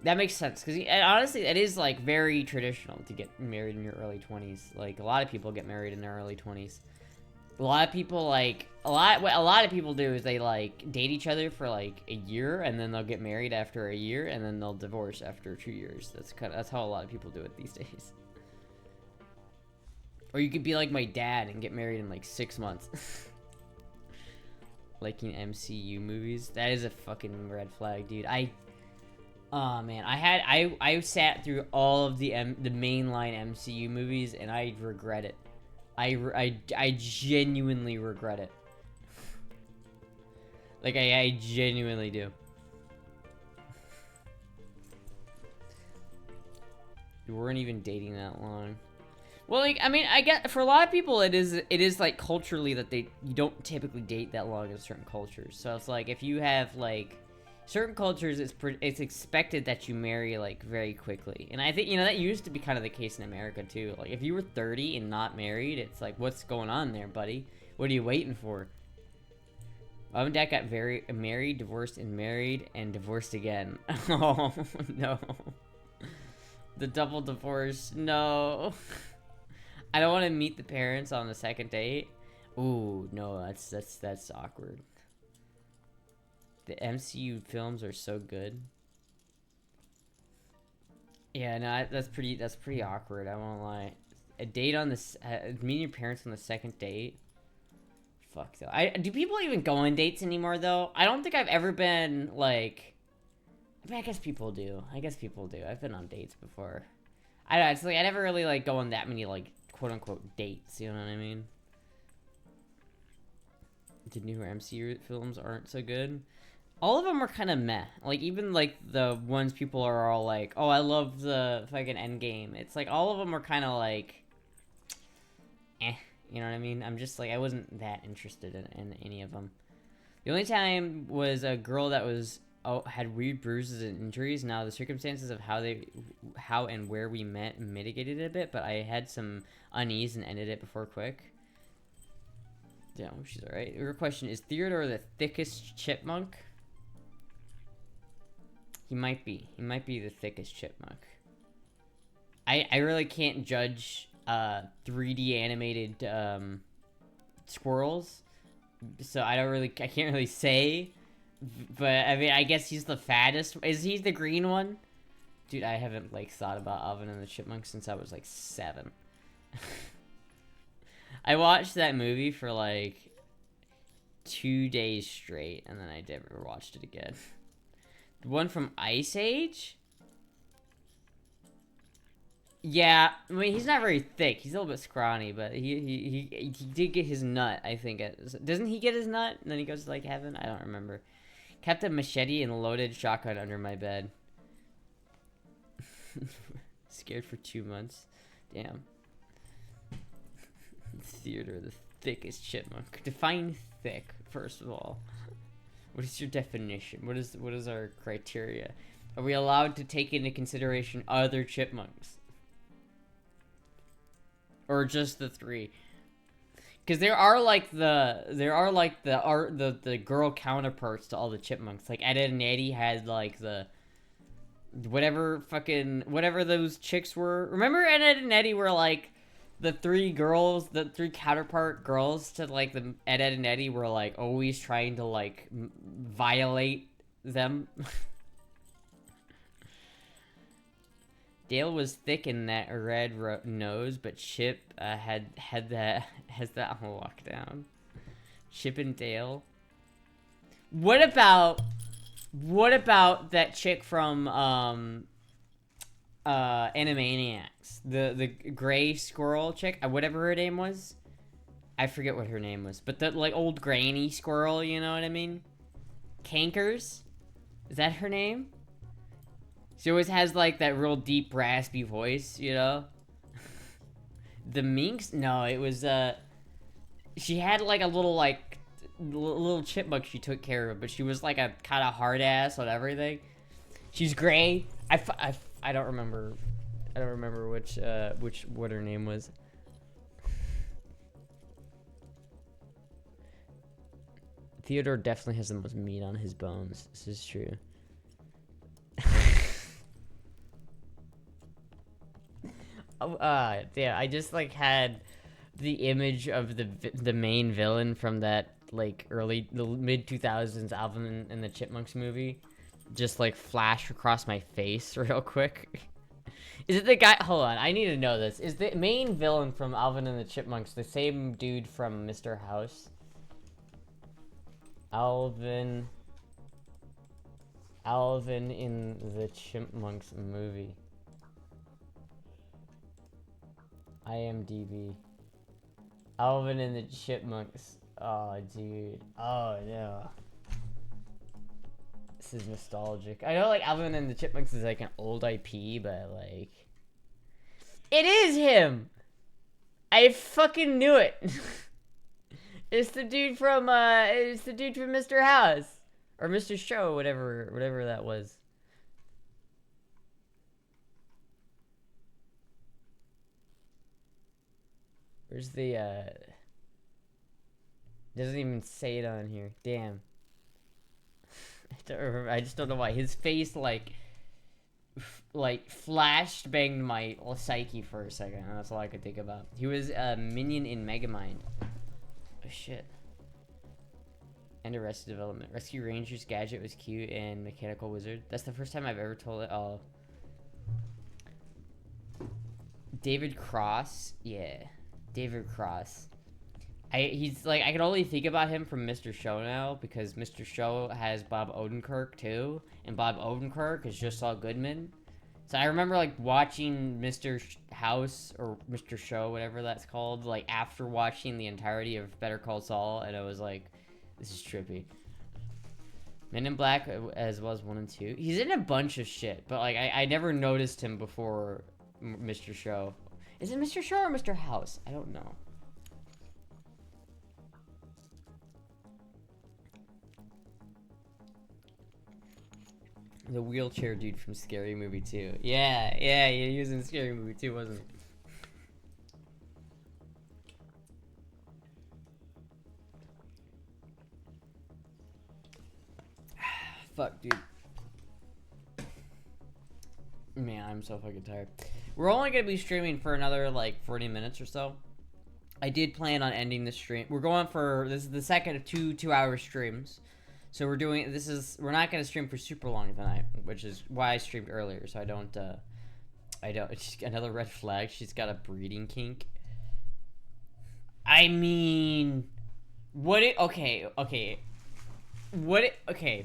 That makes sense, because honestly, it is, like, very traditional to get married in your early 20s. Like, a lot of people get married in their early 20s. A lot of people, like, what a lot of people do is they, like, date each other for, like, a year, and then they'll get married after a year, and then they'll divorce after 2 years. That's how a lot of people do it these days. Or you could be like my dad and get married in, like, 6 months. Liking MCU movies. That is a fucking red flag, dude. Oh man, I sat through all of the mainline MCU movies and I regret it. I genuinely regret it. Like I genuinely do. You weren't even dating that long. Well, like, I mean, I get, for a lot of people, it is like culturally that you don't typically date that long in certain cultures. So it's like, if you have, like, certain cultures, it's expected that you marry, like, very quickly. And I think, you know, that used to be kind of the case in America, too. Like, if you were 30 and not married, it's like, what's going on there, buddy? What are you waiting for? Mom and Dad got married, divorced, and married, and divorced again. Oh, no. The double divorce, no. I don't want to meet the parents on the second date. Ooh, no, that's awkward. The MCU films are so good. Yeah, no, that's pretty awkward. I won't lie. A date on this, meeting your parents on the second date. Fuck though. Do people even go on dates anymore though? I don't think I've ever been like. I mean, I guess people do. I've been on dates before. I don't know. It's like I never really like go on that many like quote unquote dates. You know what I mean? The newer MCU films aren't so good. All of them are kind of meh. Like, even, like, the ones people are all like, oh, I love the fucking Endgame. It's like, all of them are kind of like, eh. You know what I mean? I'm just, like, I wasn't that interested in any of them. The only time was a girl that was, had weird bruises and injuries. Now, the circumstances of how and where we met mitigated it a bit, but I had some unease and ended it before quick. Yeah, she's alright. Your question, is Theodore the thickest chipmunk? He might be. He might be the thickest chipmunk. I really can't judge 3D animated squirrels, so I can't really say. But I mean, I guess he's the fattest. Is he the green one? Dude, I haven't like thought about Alvin and the Chipmunks since I was like 7. I watched that movie for like 2 days straight, and then I never watched it again. The one from Ice Age? Yeah, I mean, he's not very thick. He's a little bit scrawny, but he did get his nut, I think. Doesn't he get his nut? And then he goes to, like, heaven? I don't remember. Kept a machete and loaded shotgun under my bed. Scared for 2 months. Damn. Theodore, the thickest chipmunk. Define thick, first of all. What is your definition? What is our criteria? Are we allowed to take into consideration other chipmunks? Or just the 3? Because there are the girl counterparts to all the chipmunks. Like Ed, Edd and Eddy had like the whatever those chicks were. Remember Ed, Edd and Eddy were like the 3 girls, the 3 counterpart girls to like the Ed, Edd and Eddy were like always trying to like violate them. Dale was thick in that red nose, but Chip has that on lockdown. Chip and Dale. What about that chick from Animaniacs? The gray squirrel chick, whatever her name was. I forget what her name was, but the like old granny squirrel, you know what I mean? Cankers? Is that her name? She always has, like, that real deep, raspy voice, you know? The Minx? No, it was, she had, like, a little, like, little chipmunk she took care of, but she was like a kind of hard ass on everything. She's gray. I don't remember. I don't remember what her name was. Theodore definitely has the most meat on his bones. This is true. Oh, yeah, I just like had the image of the main villain from that like the mid 2000s Alvin and the Chipmunks movie just like flash across my face real quick. Is it the guy? Hold on, I need to know this. Is the main villain from Alvin and the Chipmunks the same dude from Mr. House? Alvin in the Chipmunks movie. IMDb. Alvin and the Chipmunks. Oh, dude. Oh, no. This is nostalgic. I know, like, Alvin and the Chipmunks is, like, an old IP, but, like... It is him! I fucking knew it! It's the dude from Mr. House. Or Mr. Show, whatever that was. Where's the, doesn't even say it on here. Damn. I don't remember. I just don't know why. His face, like flash banged my psyche for a second. And that's all I could think about. He was a minion in Megamind. Oh, shit. And Arrested Development. Rescue Rangers Gadget was cute and Mechanical Wizard. That's the first time I've ever told it. Oh. David Cross. Yeah. David Cross. He's like, I can only think about him from Mr. Show now because Mr. Show has Bob Odenkirk too, and Bob Odenkirk is just Saul Goodman. So I remember like watching Mr. House or Mr. Show, whatever that's called, like after watching the entirety of Better Call Saul, and I was like, this is trippy. Men in Black as well as 1 and 2. He's in a bunch of shit, but like I never noticed him before Mr. Show. Is it Mr. Show or Mr. House? I don't know. The wheelchair dude from Scary Movie 2. Yeah, he was in Scary Movie 2, wasn't he? Fuck, dude. Man, I'm so fucking tired. We're only gonna be streaming for another like 40 minutes or so. I did plan on ending the stream. We're going for, this is the second of two hour streams. So we're not gonna stream for super long tonight, which is why I streamed earlier. So I don't, it's another red flag. She's got a breeding kink. I mean, okay,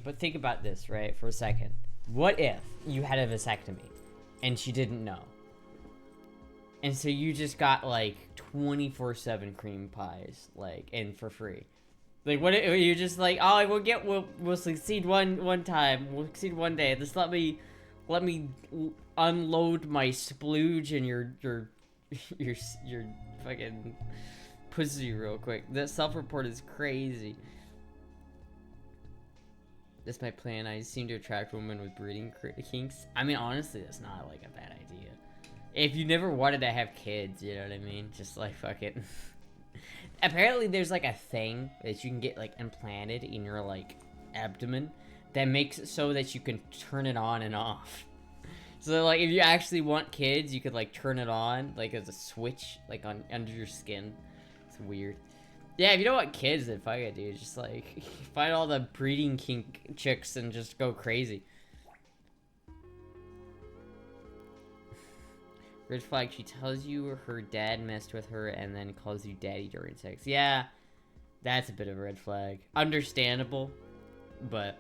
but think about this, right, for a second. What if you had a vasectomy and she didn't know? And so you just got like 24/7 cream pies, like, and for free. Like, what if you're just like, oh, we'll succeed one time, we'll succeed one day. Just let me unload my splooge and your fucking pussy real quick. That self-report is crazy. That's my plan. I seem to attract women with breeding kinks. I mean, honestly, that's not like a bad idea. If you never wanted to have kids, you know what I mean? Just like fucking. Apparently, there's like a thing that you can get like implanted in your like abdomen that makes it so that you can turn it on and off. So like, if you actually want kids, you could like turn it on like as a switch, like on under your skin. It's weird. Yeah, if you don't want kids, then fuck it, dude. Just like find all the breeding kink chicks and just go crazy. Red flag, she tells you her dad messed with her and then calls you daddy during sex. Yeah, that's a bit of a red flag. Understandable, but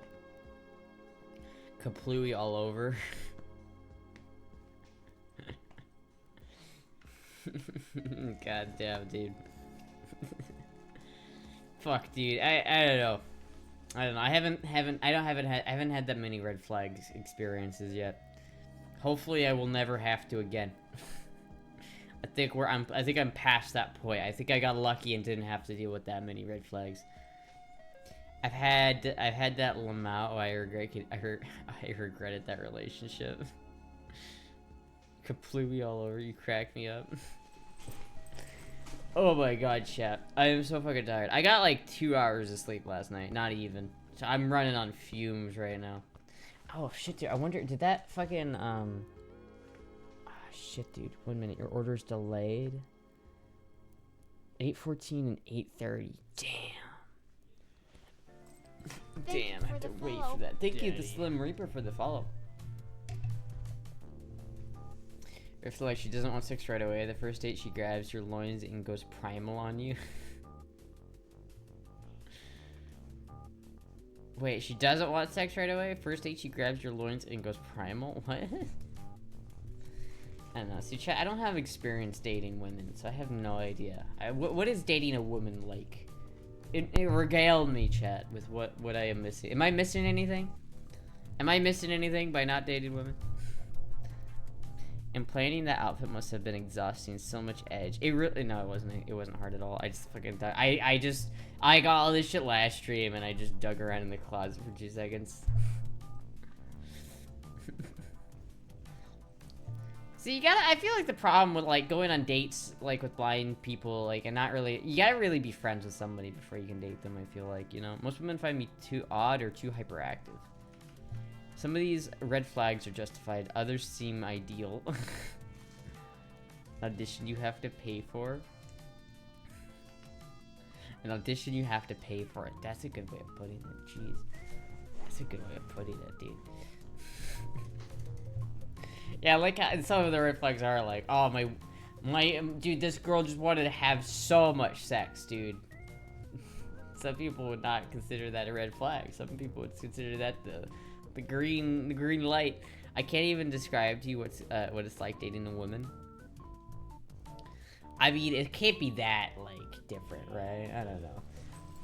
kaplooey all over. God damn, dude. Fuck, dude. I don't know. I don't know. I haven't had that many red flags experiences yet. Hopefully, I will never have to again. I think I'm past that point. I think I got lucky and didn't have to deal with that many red flags. I've had that Lamau. I regretted that relationship. Completely all over. You cracked me up. Oh my god, chat. I am so fucking tired. I got like 2 hours of sleep last night. Not even. So I'm running on fumes right now. Oh shit, dude. I wonder, did that fucking shit, dude. 1 minute. Your order's delayed. 8:14 and 8:30. Damn. Damn, I have to wait for that. Thank you, the Slim Reaper, for the follow. If like she doesn't want sex right away, the first date she grabs your loins and goes primal on you. Wait, she doesn't want sex right away? First date she grabs your loins and goes primal? What? I don't know. See, chat, I don't have experience dating women, so I have no idea. What is dating a woman like? It regaled me, chat, with what I am missing. Am I missing anything? Am I missing anything by not dating women? And planning that outfit must have been exhausting. So much edge. It really, no, it wasn't. It wasn't hard at all. I just fucking dug. I got all this shit last stream, and I just dug around in the closet for 2 seconds. See, you gotta. I feel like the problem with like going on dates, like with blind people, like, and not really. You gotta really be friends with somebody before you can date them. I feel like, you know, most women find me too odd or too hyperactive. Some of these red flags are justified. Others seem ideal. Audition you have to pay for. An audition you have to pay for it. That's a good way of putting it. Jeez. That's a good way of putting it, dude. Yeah, like some of the red flags are like, oh, my dude, this girl just wanted to have so much sex, dude. Some people would not consider that a red flag. Some people would consider that the green light. I can't even describe to you what it's like dating a woman. I mean, it can't be that like different, right? I don't know.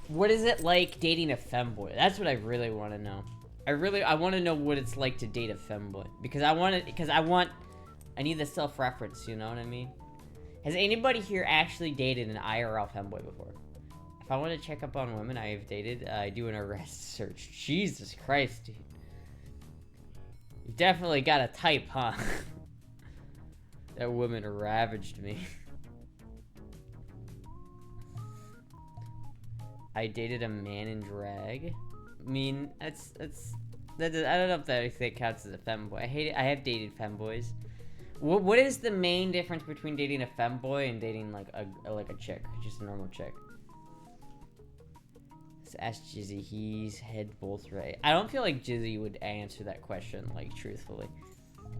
What is it like dating a femboy? That's what I really want to know. I want to know what it's like to date a femboy, because I need the self-reference, you know what I mean? Has anybody here actually dated an IRL femboy before? If I want to check up on women I have dated, I do an arrest search. Jesus Christ, dude. You definitely got a type, huh? That woman ravaged me. I dated a man in drag. I mean, I don't know if that counts as a femboy. I have dated femboys. What is the main difference between dating a femboy and dating like a chick, just a normal chick? Let's ask Jizzy. He's had both right. I don't feel like Jizzy would answer that question like truthfully.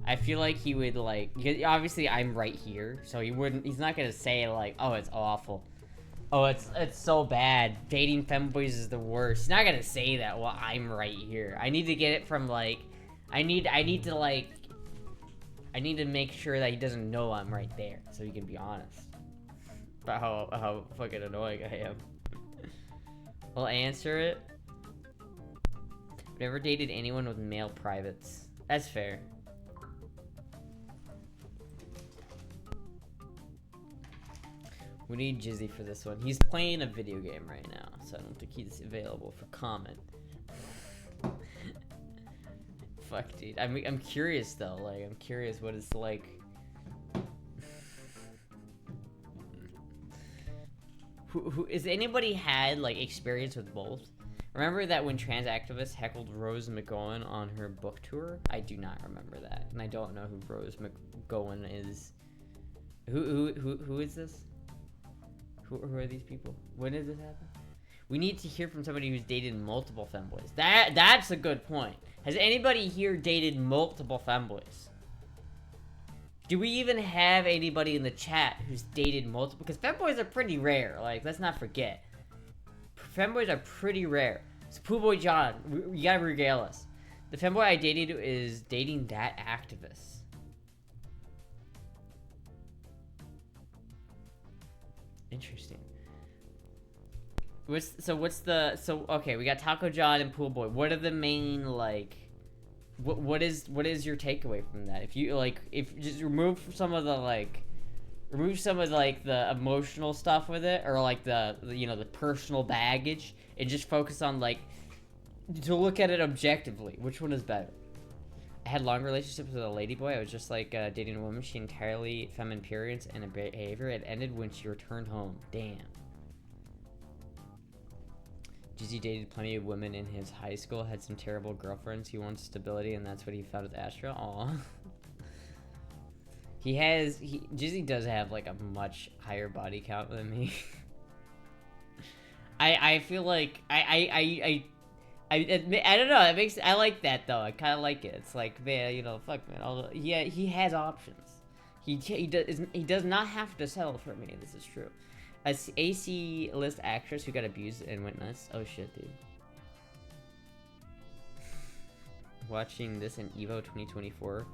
I feel like he would like, obviously I'm right here, so he's not gonna say like, oh, it's awful. Oh, it's so bad. Dating femboys is the worst. He's not gonna say that while I'm right here. I need to get it from like, I need to make sure that he doesn't know I'm right there, so he can be honest about how fucking annoying I am. I'll answer it. I've never dated anyone with male privates. That's fair. We need Jizzy for this one. He's playing a video game right now, so I don't think he's available for comment. Fuck, dude. I'm curious though. Like, I'm curious what it's like. Who has anybody had like experience with both? Remember that when trans activists heckled Rose McGowan on her book tour? I do not remember that, and I don't know who Rose McGowan is. Who is this? Who are these people? When did this happen? We need to hear from somebody who's dated multiple femboys. That's a good point. Has anybody here dated multiple femboys? Do we even have anybody in the chat who's dated multiple? Because femboys are pretty rare. Like, let's not forget. Femboys are pretty rare. So, Pooh Boy John, you gotta regale us. The femboy I dated is dating that activist. Interesting. Okay, we got Taco John and Pool Boy. What are the main, like, what is your takeaway from that? If you just remove some of the, like, Remove some of like the emotional stuff with it, or like the you know, the personal baggage, and just focus on like to look at it objectively. Which one is better? I had long relationships with a ladyboy. I was just like dating a woman. She entirely feminine appearance and behavior. It ended when she returned home. Damn. Jizzy dated plenty of women in his high school. Had some terrible girlfriends. He wants stability, and that's what he found with Astra. Aw. Jizzy does have like a much higher body count than me. I feel like I don't know. It makes I like that though. I kind of like it. It's like, man, you know, fuck, man. Yeah, he has options. He does not have to settle for me. This is true. A AC list actress who got abused and went nuts. Oh shit, dude. Watching this in Evo 2024.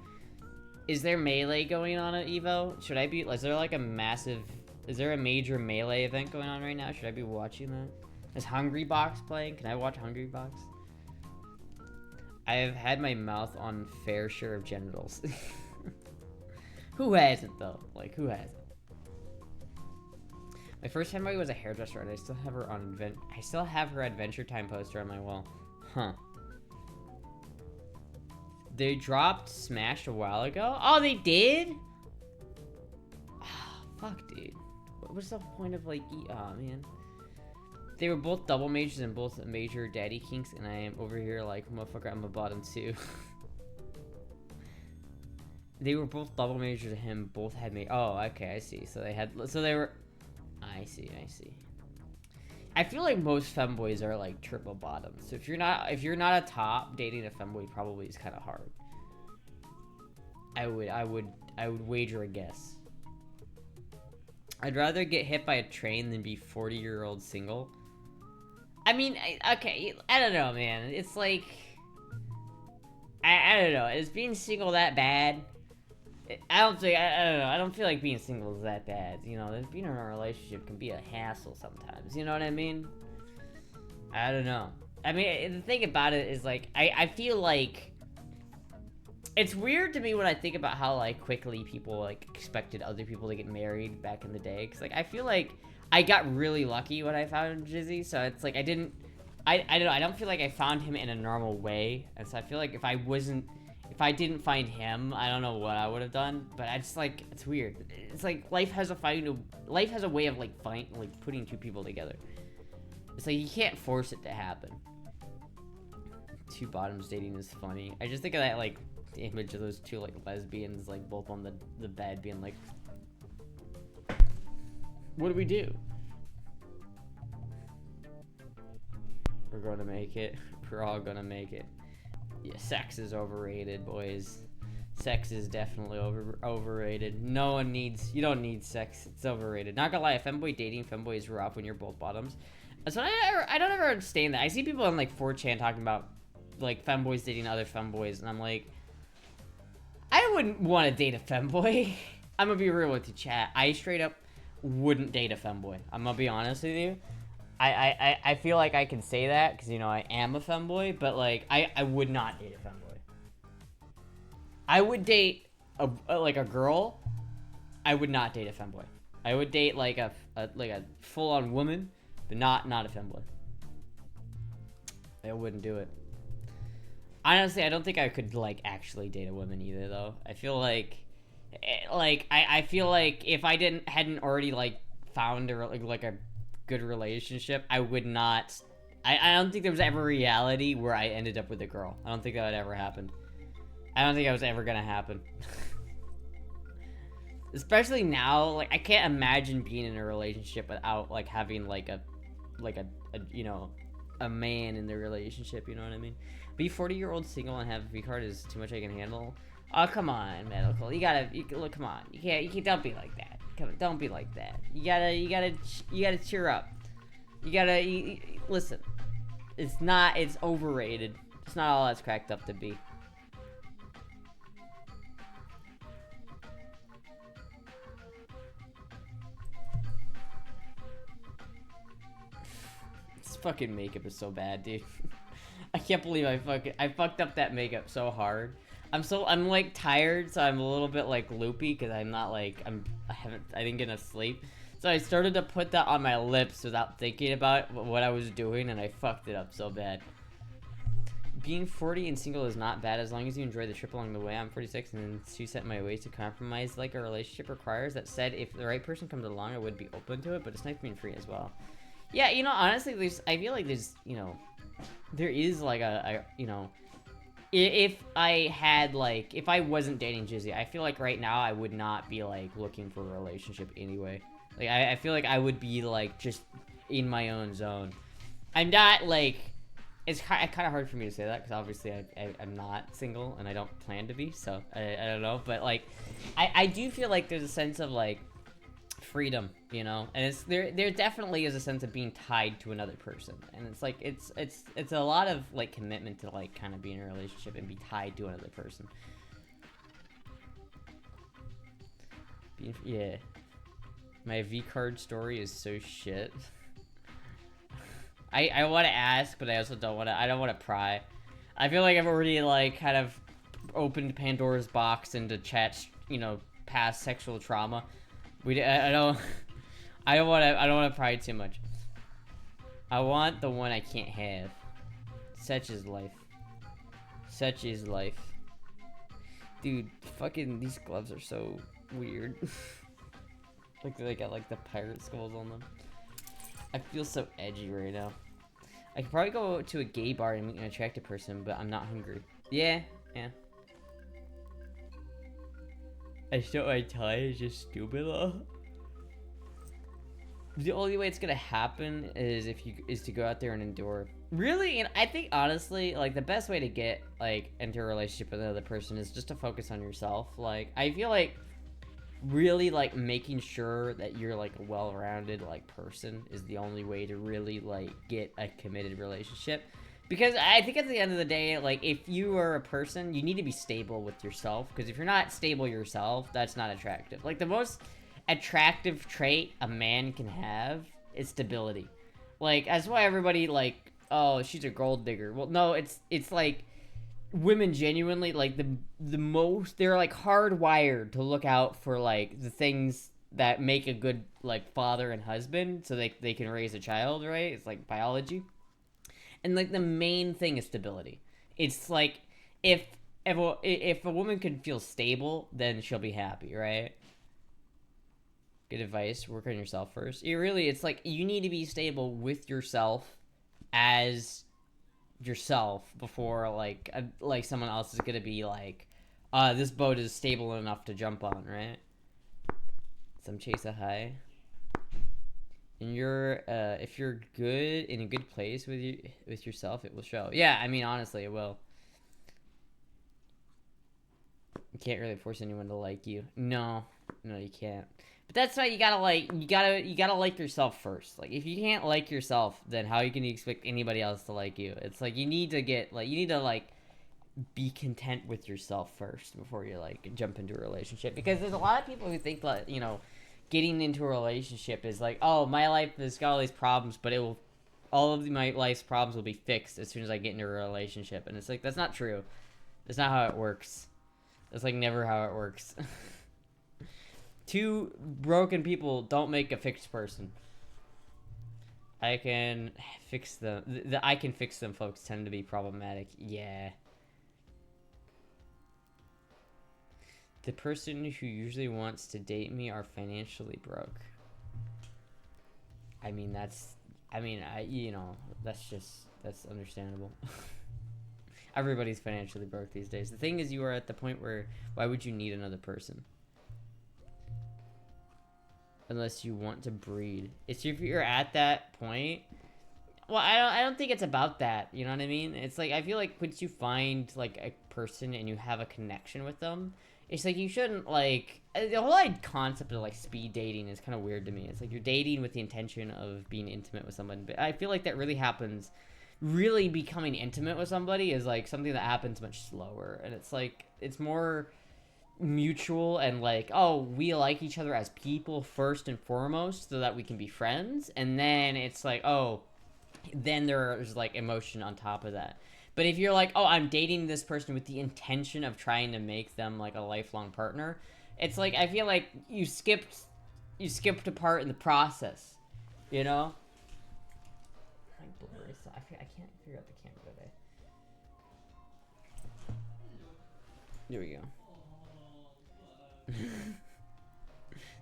Is there Melee going on at Evo? Should I be? Is there like a massive? Is there a major Melee event going on right now? Should I be watching that? Is Hungry Box playing? Can I watch Hungry Box? I have had my mouth on fair share of genitals. Who hasn't though? Like who hasn't? My first fanboy was a hairdresser, and I still have her on her Adventure Time poster on my wall. Huh. They dropped Smash a while ago? Oh, they did? Oh, fuck, dude. What was the point of, like, oh, man. They were both double majors and both major daddy kinks, and I am over here like, motherfucker, I'm a bottom too. They were both double majors to him, both had oh, okay, I see. So they were, I see. I feel like most femboys are like triple bottoms. So if you're not a top, dating a femboy probably is kind of hard. I would wager a guess. I'd rather get hit by a train than be 40-year-old single. I mean, okay, I don't know, man. It's like, I don't know. Is being single that bad? I don't know. I don't feel like being single is that bad. You know, being in a relationship can be a hassle sometimes. You know what I mean? I don't know. I mean, the thing about it is, like, I feel like it's weird to me when I think about how, like, quickly people, like, expected other people to get married back in the day. Because, like, I feel like I got really lucky when I found Jizzy. So it's like I don't know. I don't feel like I found him in a normal way. And so I feel like if I didn't find him, I don't know what I would have done, but I just like, it's weird. It's like life has a way of like putting two people together. It's like you can't force it to happen. Two bottoms dating is funny. I just think of that like image of those two like lesbians like both on the bed being like, what do we do? We're gonna make it. We're all gonna make it. Yeah, sex is overrated, boys. Sex is definitely overrated. You don't need sex. It's overrated. Not gonna lie, femboy dating, femboy is rough when you're both bottoms. So I don't ever understand that. I see people on like 4chan talking about like femboys dating other femboys, and I'm like, I wouldn't want to date a femboy. I'm gonna be real with you, chat. I straight up wouldn't date a femboy. I'm gonna be honest with you. I feel like I can say that because, you know, I am a femboy, but, like, I would not date a femboy. I would date, a girl. I would not date a femboy. I would date, like, a full-on woman, but not a femboy. I wouldn't do it. Honestly, I don't think I could, like, actually date a woman either, though. I feel like, I feel like if I hadn't already, like, found a good relationship, I would not. I don't think there was ever a reality where I ended up with a girl. I don't think that would ever happen. I don't think that was ever gonna happen. Especially now, like I can't imagine being in a relationship without like having like a you know, a man in the relationship. You know what I mean? Be 40-year-old single and have a V card is too much I can handle. Oh come on, medical. Look. Come on. You can't. Don't be like that. Don't be like that. You gotta cheer up. You gotta listen. It's overrated. It's not all that's cracked up to be. This fucking makeup is so bad, dude. I can't believe I fucked up that makeup so hard. I'm like tired, so I'm a little bit like loopy because I'm not like I didn't get enough sleep. So I started to put that on my lips without thinking about what I was doing, and I fucked it up so bad. Being 40 and single is not bad as long as you enjoy the trip along the way. I'm 46 and too set my ways to compromise like a relationship requires. That said, if the right person comes along, I would be open to it, but it's nice being free as well. Yeah, you know, honestly, I feel like there's, you know, there is like you know, if I had like, if I wasn't dating Jizzy, I feel like right now I would not be like looking for a relationship anyway. Like, I feel like I would be like just in my own zone. I'm not like, it's kind of hard for me to say that because obviously I'm not single and I don't plan to be, so I don't know, but like I do feel like there's a sense of like freedom, you know, and it's there definitely is a sense of being tied to another person, and it's like it's a lot of like commitment to like kind of be in a relationship and be tied to another person. Yeah, my V card story is so shit. I want to ask, but I also don't want to. I don't want to pry. I feel like I've already like kind of opened Pandora's box into chat's, you know, past sexual trauma. I don't want to pry too much. I want the one I can't have. Such is life. Such is life. Dude, fucking these gloves are so weird. Like they got like the pirate skulls on them. I feel so edgy right now. I could probably go to a gay bar and meet an attractive person, but I'm not hungry. Yeah. I still my tie is just stupid though. The only way it's gonna happen is to go out there and endure. Really, and I think honestly, like the best way to get like into a relationship with another person is just to focus on yourself. Like I feel like really like making sure that you're like a well-rounded like person is the only way to really like get a committed relationship, because I think at the end of the day, like if you are a person, you need to be stable with yourself, because if you're not stable yourself, that's not attractive. Like the most attractive trait a man can have is stability. Like that's why everybody like, oh, she's a gold digger. Well, no, it's like women genuinely like the most, they're like hardwired to look out for like the things that make a good like father and husband so they can raise a child, right? It's like biology. And like the main thing is stability. It's like if a woman can feel stable, then she'll be happy, right? Good advice, work on yourself first. It's like you need to be stable with yourself as yourself before like someone else is gonna be like, this boat is stable enough to jump on, right? Some chase a high. And you're if you're good in a good place with yourself, it will show. Yeah, I mean honestly it will. You can't really force anyone to like you. No, you can't. But that's why you gotta like yourself first. Like if you can't like yourself, then how you can expect anybody else to like you? It's like you need to be content with yourself first before you like jump into a relationship. Because there's a lot of people who think that, you know, getting into a relationship is like, oh, my life has got all these problems, but all of my life's problems will be fixed as soon as I get into a relationship. And it's like, that's not true. That's not how it works. That's like never how it works. Two broken people don't make a fixed person. I can fix them. The I can fix them folks tend to be problematic. Yeah. The person who usually wants to date me are financially broke. I mean, that's understandable. Everybody's financially broke these days. The thing is, you are at the point where, why would you need another person? Unless you want to breed. It's if you're at that point. Well, I don't think it's about that. You know what I mean? It's like, I feel like once you find like a person and you have a connection with them, it's like you shouldn't like, the whole concept of like speed dating is kind of weird to me. It's like you're dating with the intention of being intimate with someone, but I feel like that really happens. Really becoming intimate with somebody is like something that happens much slower, and it's like it's more mutual and like, oh, we like each other as people first and foremost so that we can be friends, and then it's like, oh, then there's like emotion on top of that. But if you're like, oh, I'm dating this person with the intention of trying to make them like a lifelong partner, it's like I feel like you skipped a part in the process, you know? Like blurry, so I can't figure out the camera today. There we go.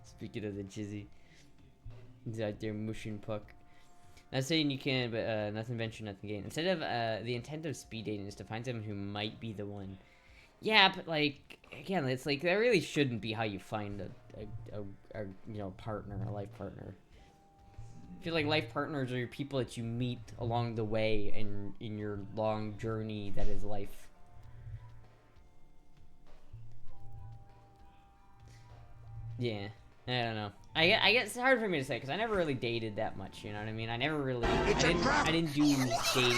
Speaking of the jizzy, he's out there mushing puck. Not saying you can, but nothing venture, nothing gain. Instead of the intent of speed dating is to find someone who might be the one. Yeah, but like again, it's like that really shouldn't be how you find a partner, a life partner. I feel like life partners are your people that you meet along the way in your long journey that is life. Yeah. I don't know. I guess it's hard for me to say because I never really dated that much. You know what I mean? I never really. I didn't do dating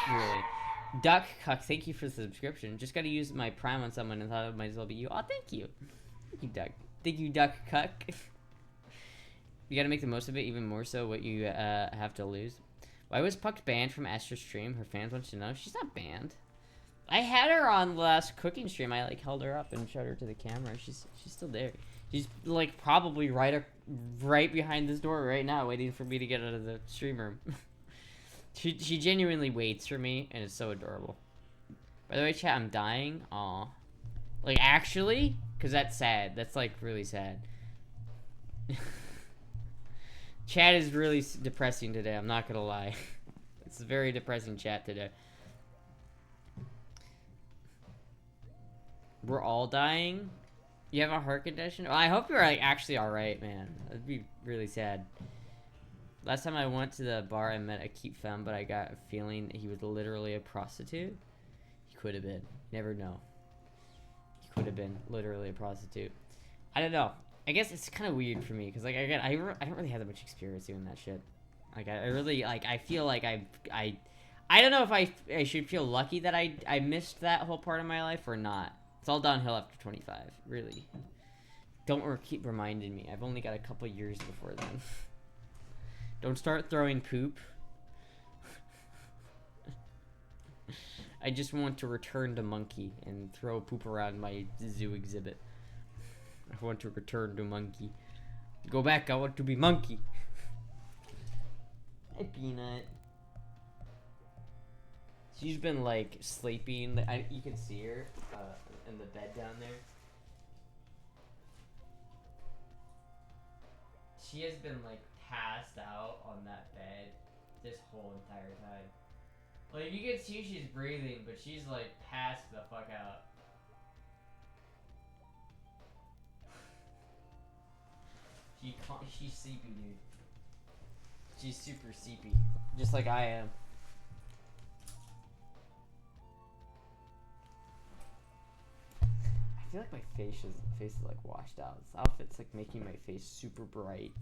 really. Duck Cuck, thank you for the subscription. Just got to use my Prime on someone and thought it might as well be you. Oh, thank you. Thank you, Duck. Thank you, Duck Cuck. You got to make the most of it, even more so what you have to lose. Why was Puck banned from Astra stream? Her fans want to know. She's not banned. I had her on the last cooking stream. I like held her up and showed her to the camera. She's still there. She's like probably right behind this door right now, waiting for me to get out of the stream room. she genuinely waits for me, and it's so adorable. By the way, chat, I'm dying. Aw, like actually, cause that's sad. That's like really sad. Chat is really depressing today. I'm not gonna lie. It's a very depressing chat today. We're all dying. You have a heart condition? Well, I hope you're like actually all right, man. That'd be really sad. Last time I went to the bar, I met a cute femme, but I got a feeling that he was literally a prostitute. He could have been. Never know. He could have been literally a prostitute. I don't know. I guess it's kind of weird for me because like again, I don't really have that much experience doing that shit. Like I really like I feel like I don't know if I should feel lucky that I missed that whole part of my life or not. It's all downhill after 25, really. Don't keep reminding me. I've only got a couple years before then. Don't start throwing poop. I just want to return to monkey and throw poop around my zoo exhibit. I want to return to monkey. Go back, I want to be monkey. Hey, Peanut. She's been like sleeping. You can see her in the bed down there. She has been like passed out on that bed this whole entire time. Like you can see she's breathing, but she's like passed the fuck out. She's sleepy, dude. She's super sleepy, just like I am. I feel like my face is like washed out. This outfit's like making my face super bright.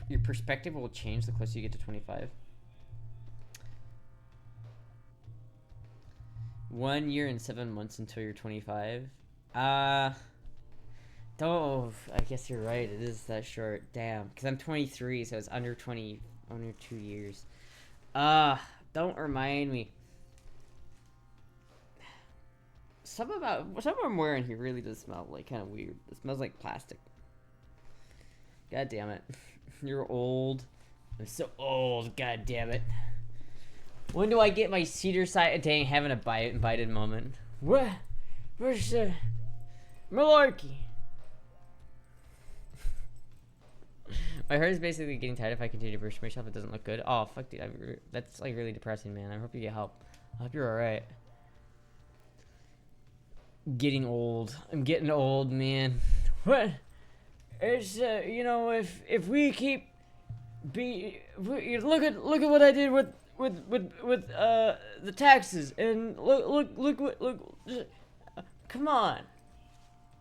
Your perspective will change the closer you get to 25. 1 year and 7 months until you're 25. Oh, I guess you're right. It is that short. Damn. Because I'm 23, so it's under 2 years. Don't remind me. Something I'm wearing here really does smell like kind of weird. It smells like plastic. God damn it. You're old. I'm so old. God damn it. When do I get my cedar side? Dang, having a Biden moment. What? Where's the malarkey? My hair is basically getting tight. If I continue to brush myself, it doesn't look good. Oh, fuck, dude. That's like really depressing, man. I hope you get help. I hope you're alright. Getting old. I'm getting old, man. What? It's you know, if we keep look at what I did with the taxes and look come on.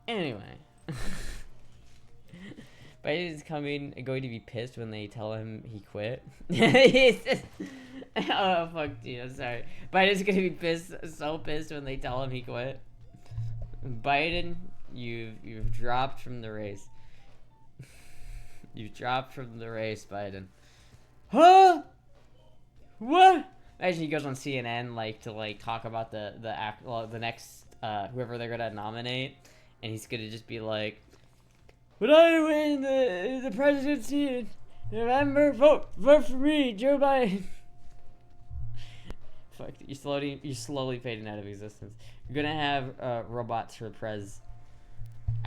Anyway. Biden's going to be pissed when they tell him he quit. Oh fuck, dude, I'm sorry. Biden's gonna be so pissed when they tell him he quit. Biden, you've dropped from the race. You've dropped from the race, Biden. Huh? What? Imagine he goes on CNN like to like talk about the next whoever they're gonna nominate, and he's gonna just be like, "When I win the presidency in November, vote for me, Joe Biden." Fuck, you're slowly fading out of existence. You're gonna have robots for prez.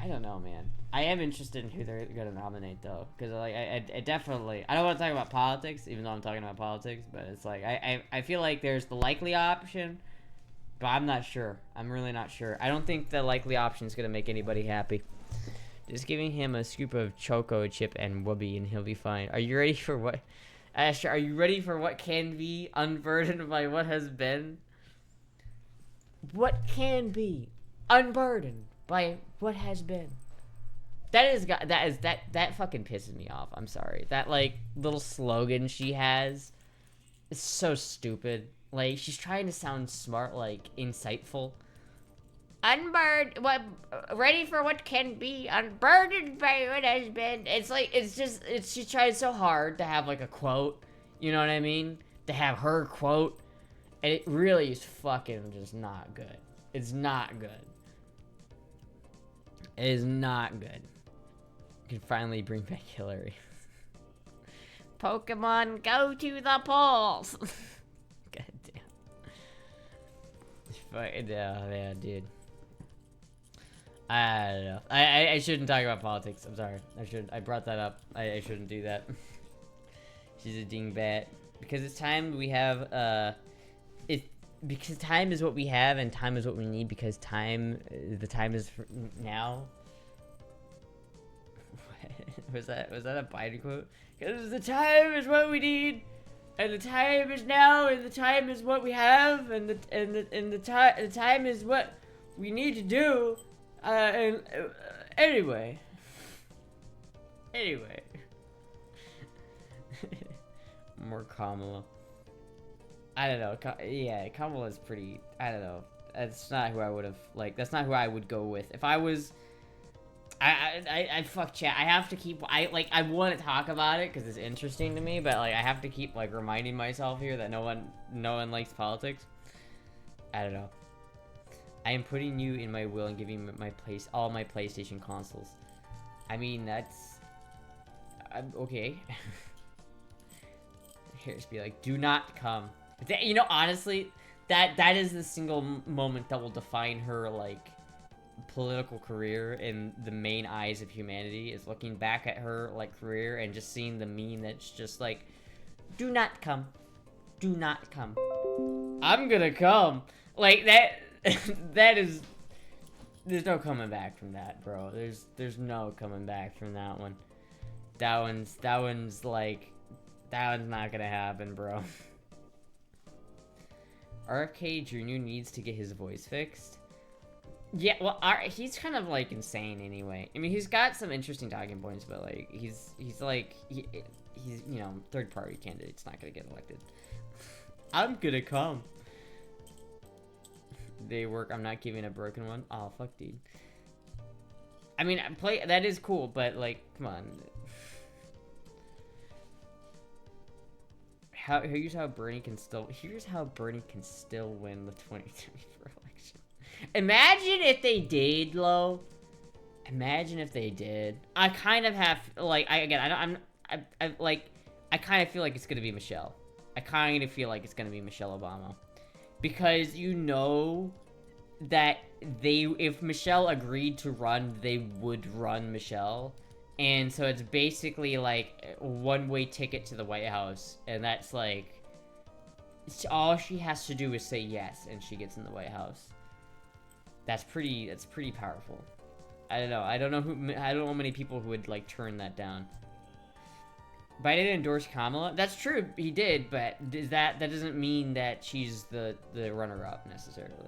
I don't know, man. I am interested in who they're gonna nominate though, because like I definitely I don't want to talk about politics, even though I'm talking about politics, but it's like I feel like there's the likely option, but I'm not sure. I'm really not sure. I don't think the likely option is gonna make anybody happy. Just giving him a scoop of choco chip and whoopee, and he'll be fine. Are you ready for what? Astra, are you ready for what can be unburdened by what has been? What can be unburdened by what has been? That fucking pisses me off. I'm sorry. That like little slogan she has is so stupid. Like she's trying to sound smart, like insightful. Unburdened, what? Ready for what can be, unburdened by what has been. It's like she tries so hard to have like a quote. You know what I mean? To have her quote, and it really is fucking just not good. It's not good. It is not good. You can finally bring back Hillary. Pokemon, go to the polls. God damn. Fucking man, dude. I don't know. I shouldn't talk about politics. I'm sorry. I brought that up. I shouldn't do that. She's a dingbat. Because it's time we have, because time is what we have and time is what we need, because the time is now. was that a Biden quote? Because the time is what we need, and the time is now, and the time is what we have, and the time is what we need to do. Anyway. More Kamala. I don't know. Yeah, Kamala's pretty. I don't know. That's not who I would have. Like, that's not who I would go with if I was. I fuck chat. I have to keep. I want to talk about it because it's interesting to me, but like I have to keep like reminding myself here that no one likes politics. I don't know. I am putting you in my will and giving all my PlayStation consoles. I mean, I'm okay. Here's be like, do not come. You know, honestly, that is the single moment that will define her like political career in the main eyes of humanity, is looking back at her like career and just seeing the meme that's just like, do not come, do not come. I'm gonna come. Like that. That is, there's no coming back from that, bro. There's no coming back from that one. That one's like, that one's not gonna happen, bro. RFK Jr. needs to get his voice fixed. Yeah, well, he's kind of like insane anyway. I mean, he's got some interesting talking points, but like he's you know, third party candidate. It's not gonna get elected. I'm gonna come. They work. I'm not giving a broken one. Oh fuck, dude. I mean, that is cool, but like, come on. Here's how Bernie can still win the 2024 election. Imagine if they did, Lo. Imagine if they did. I kind of have like I kind of feel like it's gonna be Michelle. I kind of feel like it's gonna be Michelle Obama. Because you know that if Michelle agreed to run, they would run Michelle. And so it's basically like a one-way ticket to the White House. And that's like, all she has to do is say yes and she gets in the White House. That's pretty powerful. I don't know. I don't know many people who would like turn that down. Biden endorsed Kamala. That's true, he did, but that doesn't mean that she's the runner-up necessarily.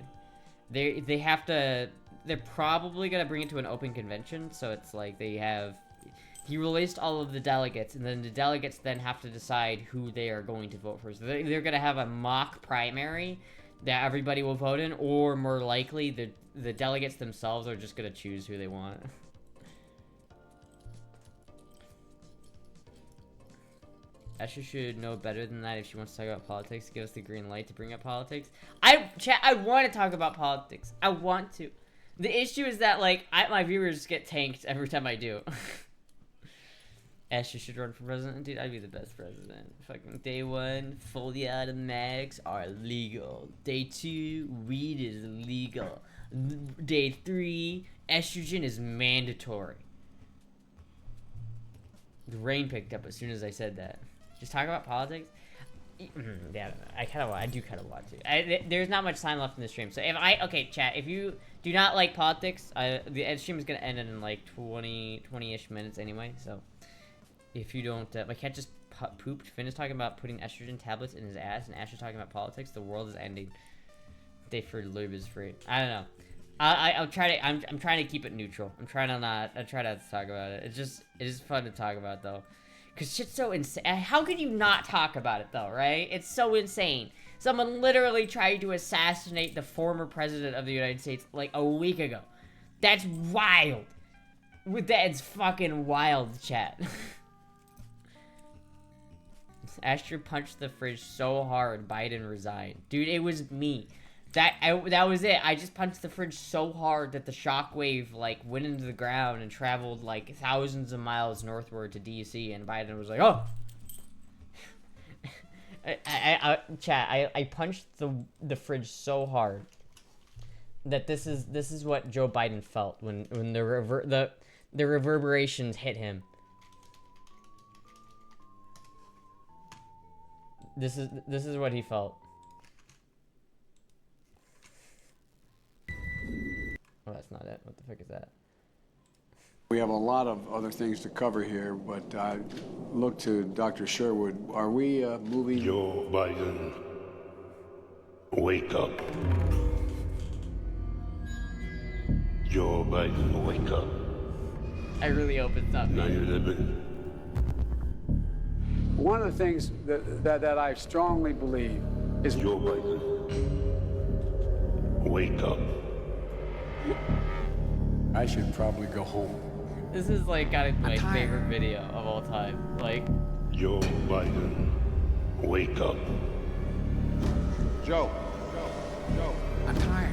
They have to. They're probably gonna bring it to an open convention, so it's like he released all of the delegates, and then the delegates then have to decide who they are going to vote for. So they're gonna have a mock primary that everybody will vote in, or more likely the delegates themselves are just gonna choose who they want. Astra should know better than that if she wants to talk about politics. Give us the green light to bring up politics. I want to talk about politics. I want to. The issue is that, like, my viewers get tanked every time I do. Astra should run for president. Dude, I'd be the best president. Fucking day 1, fully automatics are legal. Day 2, weed is legal. Day 3, estrogen is mandatory. The rain picked up as soon as I said that. Just talk about politics. Yeah, I do kind of want to. There's not much time left in the stream, so okay, chat. If you do not like politics, the stream is gonna end in like 20-ish minutes anyway. So if you don't, my cat just pooped. Finn is talking about putting estrogen tablets in his ass, and Ash is talking about politics. The world is ending. Day for lube is free. I don't know. I'm trying to keep it neutral. I try not to talk about it. It is fun to talk about though. Cause shit's so insane. How can you not talk about it though, right? It's so insane. Someone literally tried to assassinate the former president of the United States like a week ago. That's wild. That's fucking wild, chat. Astra punched the fridge so hard, Biden resigned. Dude, it was me. That was it. I just punched the fridge so hard that the shockwave like went into the ground and traveled like thousands of miles northward to DC, and Biden was like, "Oh." I punched the fridge so hard that this is what Joe Biden felt when the reverberations hit him. This is what he felt. Oh, that's not it. What the fuck is that? We have a lot of other things to cover here, but I look to Dr. Sherwood. Are we moving? Joe Biden, wake up. Joe Biden, wake up. I really hope it's not Now me. you're living. One of the things that I strongly believe is Joe Biden, wake up. I should probably go home. This is like gotta be my favorite video of all time. Like, Joe Biden, wake up. Joe, I'm tired.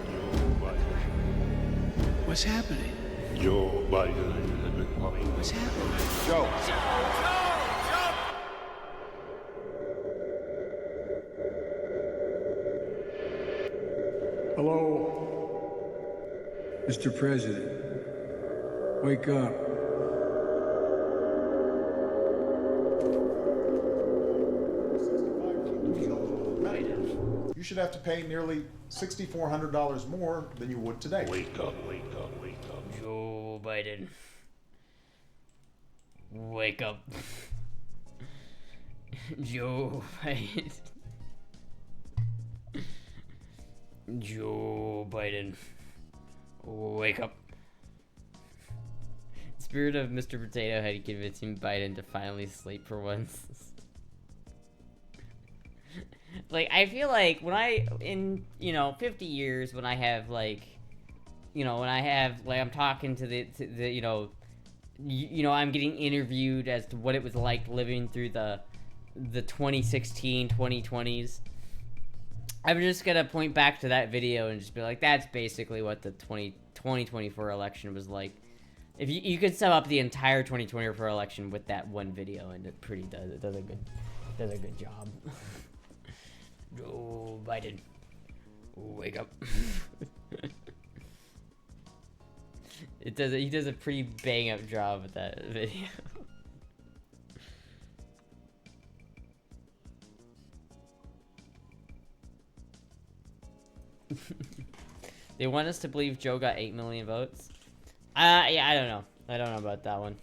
Joe Biden, What's happening? Joe Biden, are you living? What's happening? Joe. Hello, Mr. President. Wake up. You should have to pay nearly $6,400 more than you would today. Wake up, wake up, wake up. Joe Biden, wake up. Joe Biden. Joe Biden, wake up. Spirit of Mr. Potato Head convincing Biden to finally sleep for once. Like, I feel like when in 50 years, when I have like, I'm talking to the I'm getting interviewed as to what it was like living through the 2016, 2020s. I'm just gonna point back to that video and just be like, that's basically what the 2024 election was like. If you could sum up the entire 2024 election with that one video, and it does a good job. Joe Biden, wake up. He does a pretty bang up job with that video. They want us to believe Joe got 8 million votes. Yeah, I don't know. I don't know about that one.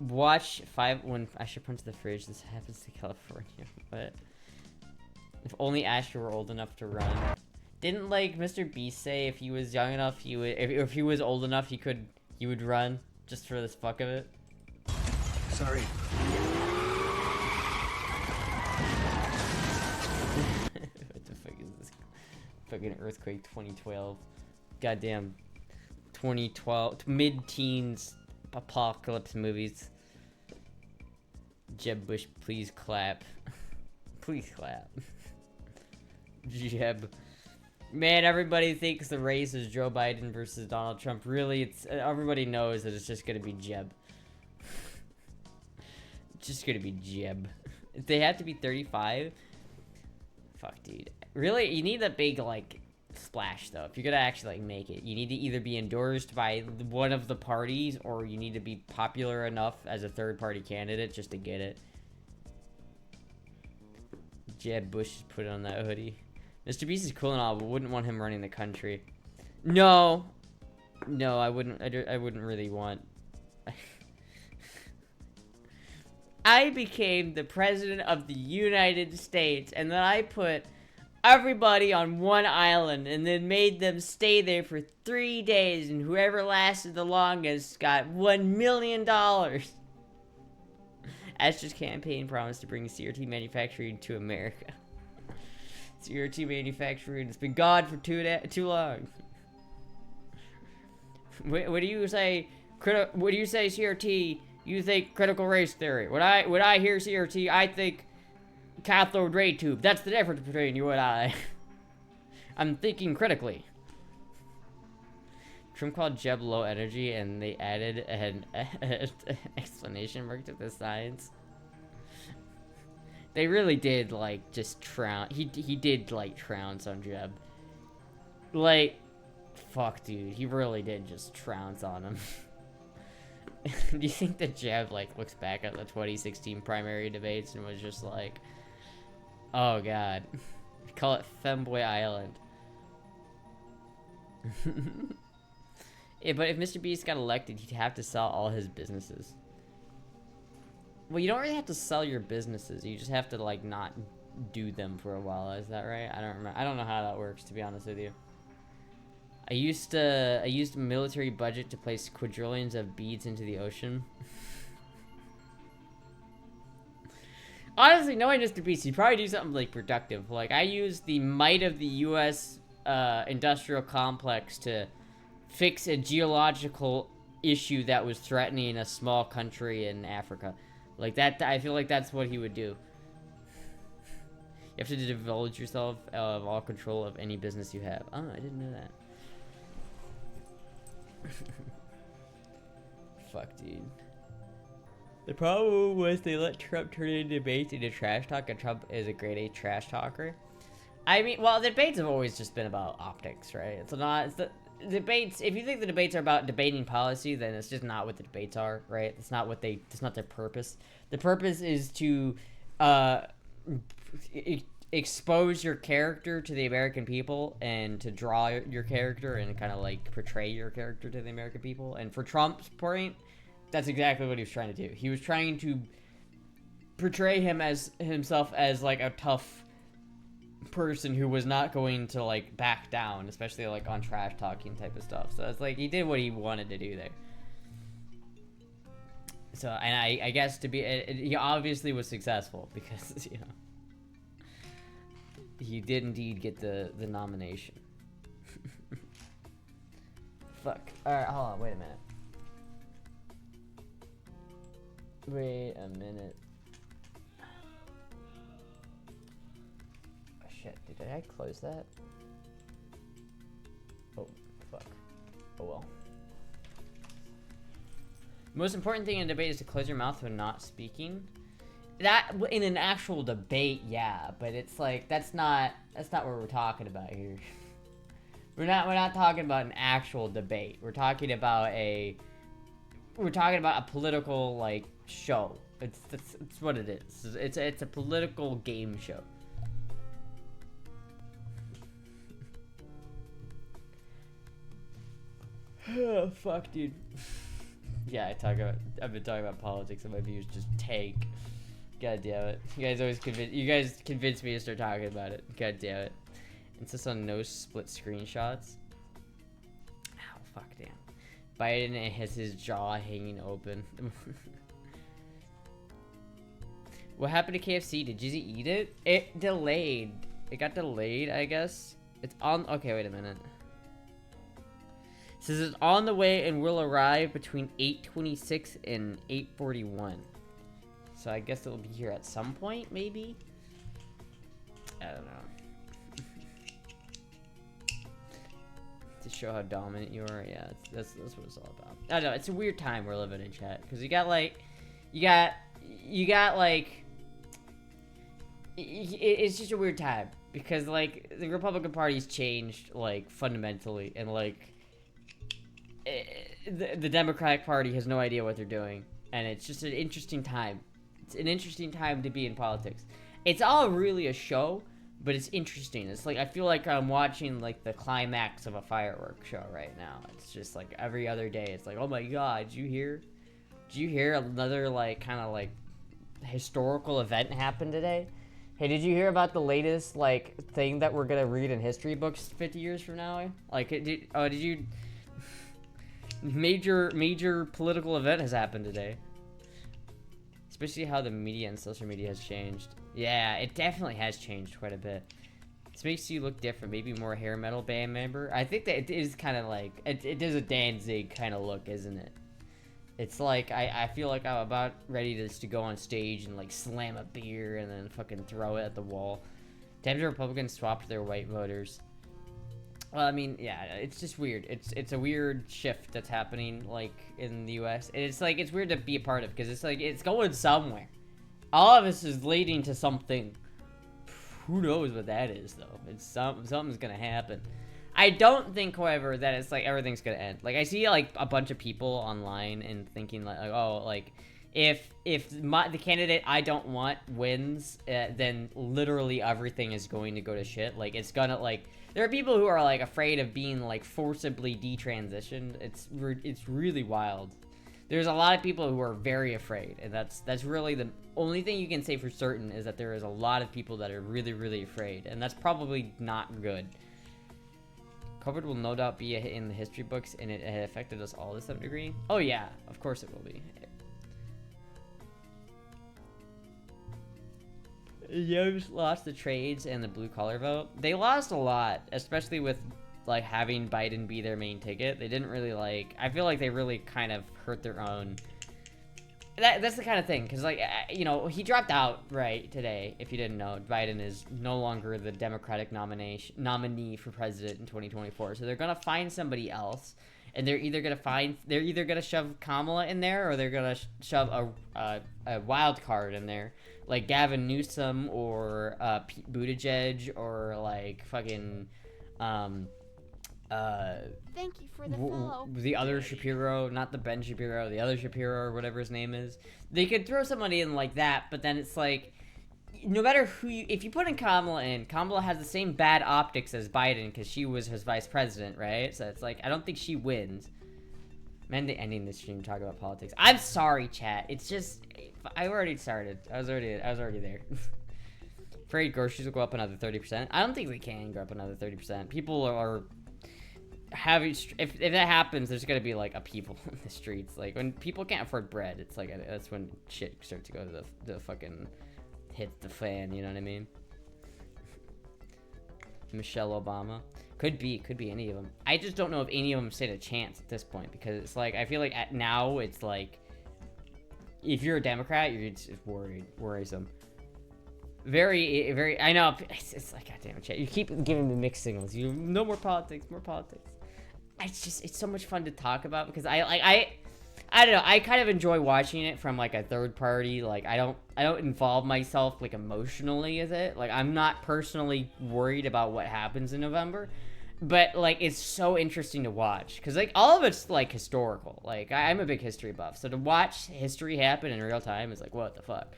Watch when Asher punches the fridge. This happens to California, but if only Asher were old enough to run. Didn't like Mr. Beast say if he was young enough, he would. If he was old enough, he would run just for the fuck of it. Sorry. What the fuck is this? Fucking Earthquake 2012. Goddamn 2012 mid-teens apocalypse movies. Jeb Bush, please clap. Please clap. Jeb. Man, everybody thinks the race is Joe Biden versus Donald Trump. Really, it's everybody knows that it's just gonna be Jeb. It's just gonna be Jeb. If they have to be 35, fuck, dude. Really, you need a big like splash though. If you're gonna actually like make it, you need to either be endorsed by one of the parties, or you need to be popular enough as a third-party candidate just to get it. Jeb Bush is put on that hoodie. Mr. Beast is cool and all, but wouldn't want him running the country. No, I wouldn't. I wouldn't really want. I became the president of the United States, and then I put everybody on one island, and then made them stay there for 3 days, and whoever lasted the longest got $1 million. Astra's campaign promised to bring CRT manufacturing to America. CRT manufacturing has been gone for too long. What do you say? What do you say, CRT? You think critical race theory. When I hear CRT, I think cathode ray tube. That's the difference between you and I. I'm thinking critically. Trump called Jeb low energy, and they added an explanation mark to the science. They really did, like, just trounce. He did, like, trounce on Jeb. Like, fuck, dude. He really did just trounce on him. Do you think that Jeb, like, looks back at the 2016 primary debates and was just like, oh, God. Call it Femboy Island. Yeah, but if Mr. Beast got elected, he'd have to sell all his businesses. Well, you don't really have to sell your businesses. You just have to, like, not do them for a while. Is that right? I don't remember. I don't know how that works, to be honest with you. I used a military budget to place quadrillions of beads into the ocean. Honestly, knowing Mr. Beast, he'd probably do something, like, productive. Like, I used the might of the U.S. Industrial complex to fix a geological issue that was threatening a small country in Africa. Like that, I feel like that's what he would do. You have to divulge yourself of all control of any business you have. Oh, I didn't know that. Fuck, dude. The problem was they let Trump turn into debates into trash talk, and Trump is a grade A trash talker. I mean, well, the debates have always just been about optics, right? It's not. It's the debates. If you think the debates are about debating policy, then it's just not what the debates are, right? It's not what they. It's not their purpose. The purpose is to expose your character to the American people, and to draw your character and kind of like portray your character to the American people. And for Trump's point, that's exactly what he was trying to do. He was trying to portray himself as like a tough person who was not going to like back down, especially like on trash talking type of stuff. So it's like he did what he wanted to do there. So, and I guess to be, he obviously was successful because, you know, he did indeed get the nomination. Fuck. Alright, hold on, wait a minute. Wait a minute. Oh, shit, did I close that? Oh, fuck. Oh well. The most important thing in a debate is to close your mouth when not speaking. That, in an actual debate, yeah, but it's like, that's not what we're talking about here. We're not talking about an actual debate. We're talking about a political, like, show. It's what it is. It's a political game show. Oh, fuck, dude. Yeah, I've been talking about politics and my views just tank. God damn it. You guys convinced me to start talking about it. God damn it. Insist on no split screenshots. Ow, fuck, damn. Biden has his jaw hanging open. What happened to KFC? Did you eat it? It delayed. It got delayed, I guess. It's on. Okay, wait a minute. It says it's on the way and will arrive between 8:26 and 8:41. So I guess it'll be here at some point, maybe? I don't know. To show how dominant you are, yeah, that's what it's all about. I don't know, it's a weird time we're living in, chat, because you got like, it's just a weird time, because like, the Republican Party's changed, like, fundamentally, and like, the Democratic Party has no idea what they're doing, and it's just an interesting time. It's an interesting time to be in politics. It's all really a show, but it's interesting. It's like, I feel like I'm watching like the climax of a fireworks show right now. It's just like every other day, it's like, oh my god, did you hear another like kind of like historical event happen today? Hey, did you hear about the latest like thing that we're gonna read in history books 50 years from now? Like, did you major political event has happened today? Especially how the media and social media has changed. Yeah, it definitely has changed quite a bit. This makes you look different, maybe more hair metal band member. I think that it is kind of like, it is a Danzig kind of look, isn't it? It's like, I feel like I'm about ready to go on stage and like slam a beer and then fucking throw it at the wall. Damn, the Republicans swapped their white voters. Well, I mean, yeah, it's just weird. It's a weird shift that's happening, like, in the U.S. It's like, it's weird to be a part of, because it's like, it's going somewhere. All of this is leading to something. Who knows what that is, though? It's something's gonna happen. I don't think, however, that it's like, everything's gonna end. Like, I see, like, a bunch of people online and thinking, like oh, like, if the candidate I don't want wins, then literally everything is going to go to shit. Like, it's gonna, like, there are people who are, like, afraid of being, like, forcibly detransitioned. It's really wild. There's a lot of people who are very afraid, and that's really the only thing you can say for certain, is that there is a lot of people that are really, really afraid, and that's probably not good. COVID will no doubt be in the history books, and it affected us all to some degree. Oh yeah, of course it will be. Yo's lost the trades and the blue collar vote. They lost a lot, especially with like having Biden be their main ticket. They didn't really like, I feel like they really kind of hurt their own. That's the kind of thing, because like, you know, he dropped out right today. If you didn't know, Biden is no longer the Democratic nominee for president in 2024. So they're gonna find somebody else, and they're either gonna shove Kamala in there, or they're gonna shove a wild card in there, like Gavin Newsom or Pete Buttigieg, or like fucking thank you for the follow. The other Shapiro, not the Ben Shapiro, the other Shapiro, or whatever his name is. They could throw somebody in like that, but then it's like, no matter who if you put in, Kamala has the same bad optics as Biden, because she was his vice president, right? So it's like, I don't think she wins. Man, ending this stream talking about politics. I'm sorry, chat. It's just, I already started. I was already there. Afraid groceries will go up another 30%. I don't think they can go up another 30%. People are having, if that happens, there's gonna be like upheaval in the streets. Like, when people can't afford bread, it's like, that's when shit starts to go to the fucking hit the fan, you know what I mean? Michelle Obama. Could be any of them. I just don't know if any of them stand a chance at this point, because it's like, I feel like now it's like, if you're a Democrat, you're just worrisome. Very, I know, it's like, goddamn it, chat. You keep giving me mixed signals. No more politics. It's so much fun to talk about, because I don't know, I kind of enjoy watching it from like a third party. Like, I don't involve myself like emotionally with it. Like, I'm not personally worried about what happens in November, but like, it's so interesting to watch, because like, all of it's like historical. Like, I'm a big history buff, so to watch history happen in real time is like, what the fuck.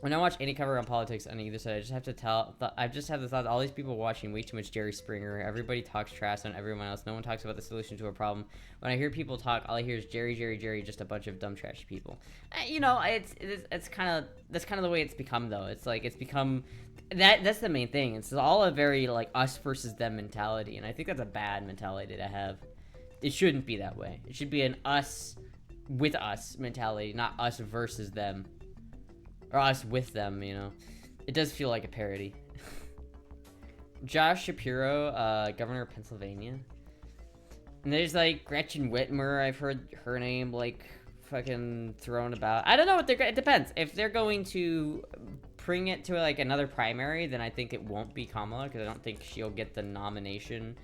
When I watch any cover on politics on either side, I just have the thought, all these people watching way too much Jerry Springer. Everybody talks trash on everyone else. No one talks about the solution to a problem. When I hear people talk, all I hear is Jerry, just a bunch of dumb, trashy people. You know, that's kind of the way it's become, though. It's like, it's become, that's the main thing. It's all a very, like, us versus them mentality, and I think that's a bad mentality to have. It shouldn't be that way. It should be an us with us mentality, not us versus them. Or us with them, you know. It does feel like a parody. Josh Shapiro, governor of Pennsylvania. And there's like Gretchen Whitmer, I've heard her name like fucking thrown about. I don't know what they're. It depends. If they're going to bring it to like another primary, then I think it won't be Kamala because I don't think she'll get the nomination.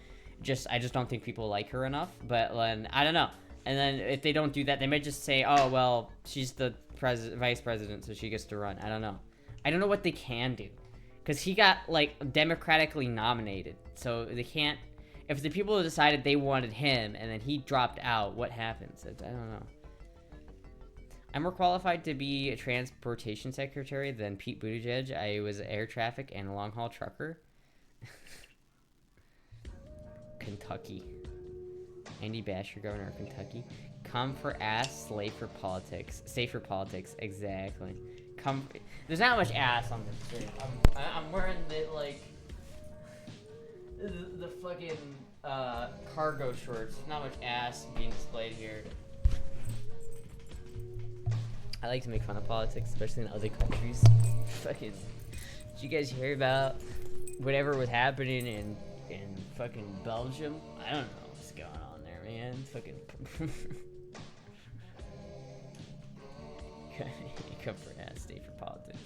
I just don't think people like her enough. But then I don't know. And then if they don't do that, they might just say, "Oh well, she's the vice president, so she gets to run." I don't know. I don't know what they can do, because he got like democratically nominated, so they can't. If the people decided they wanted him and then he dropped out, what happens? I don't know. I'm more qualified to be a transportation secretary than Pete Buttigieg. I was air traffic and long haul trucker. Kentucky. Andy Basher, governor of Kentucky. Come for ass, slave for politics. Safe for politics, exactly. There's not much ass on this shit. I'm wearing the, like, the fucking, cargo shorts. Not much ass being displayed here. I like to make fun of politics, especially in other countries. Fucking, did you guys hear about whatever was happening in fucking Belgium? I don't know what's going on there, man. Fucking come for ass, stay for politics.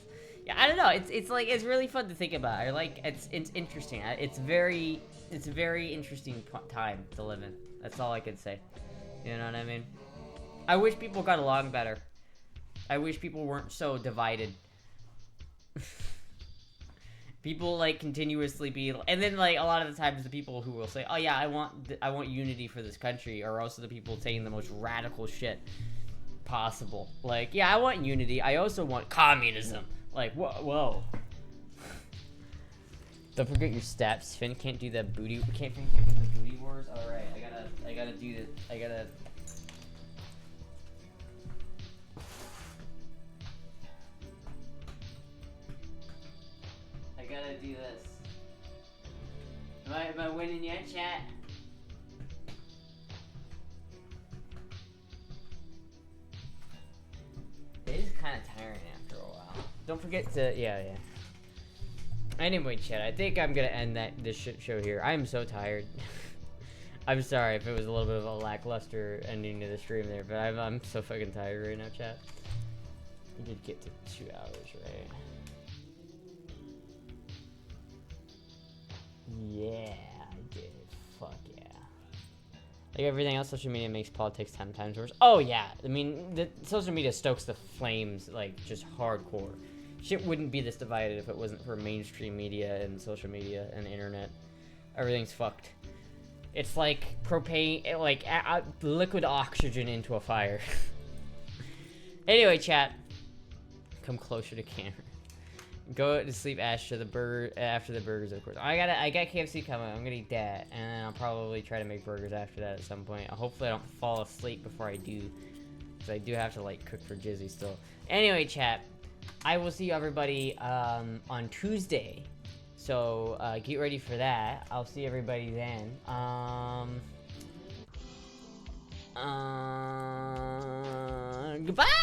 Yeah, I don't know. It's like it's really fun to think about. I like it's interesting. It's a very interesting time to live in. That's all I can say. You know what I mean? I wish people got along better. I wish people weren't so divided. People like continuously be, and then like a lot of the times the people who will say, "Oh yeah, I want unity for this country," are also the people saying the most radical shit possible. Like, yeah, I want unity. I also want communism. Like, whoa. Don't forget your steps. Finn can't do the booty. Finn can't do the booty wars. All right, I gotta do this. I gotta do this. Am I winning yet, chat? It is kind of tiring after a while. Don't forget to, yeah. Anyway, chat, I think I'm gonna end this shit show here. I am so tired. I'm sorry if it was a little bit of a lackluster ending to the stream there, but I'm so fucking tired right now, chat. We did get to 2 hours, right? Yeah, I did. Fuck yeah. Like everything else, social media makes politics 10 times worse. Oh yeah, I mean, the social media stokes the flames, like, just hardcore. Shit wouldn't be this divided if it wasn't for mainstream media and social media and internet. Everything's fucked. It's like propane, like liquid oxygen into a fire. Anyway, chat, come closer to camera. Go to sleep after the burgers, of course. I got KFC coming. I'm gonna eat that, and then I'll probably try to make burgers after that at some point. Hopefully, I don't fall asleep before I do, because I do have to like cook for Jizzy still. Anyway, chat, I will see you everybody on Tuesday, so get ready for that. I'll see everybody then. Goodbye.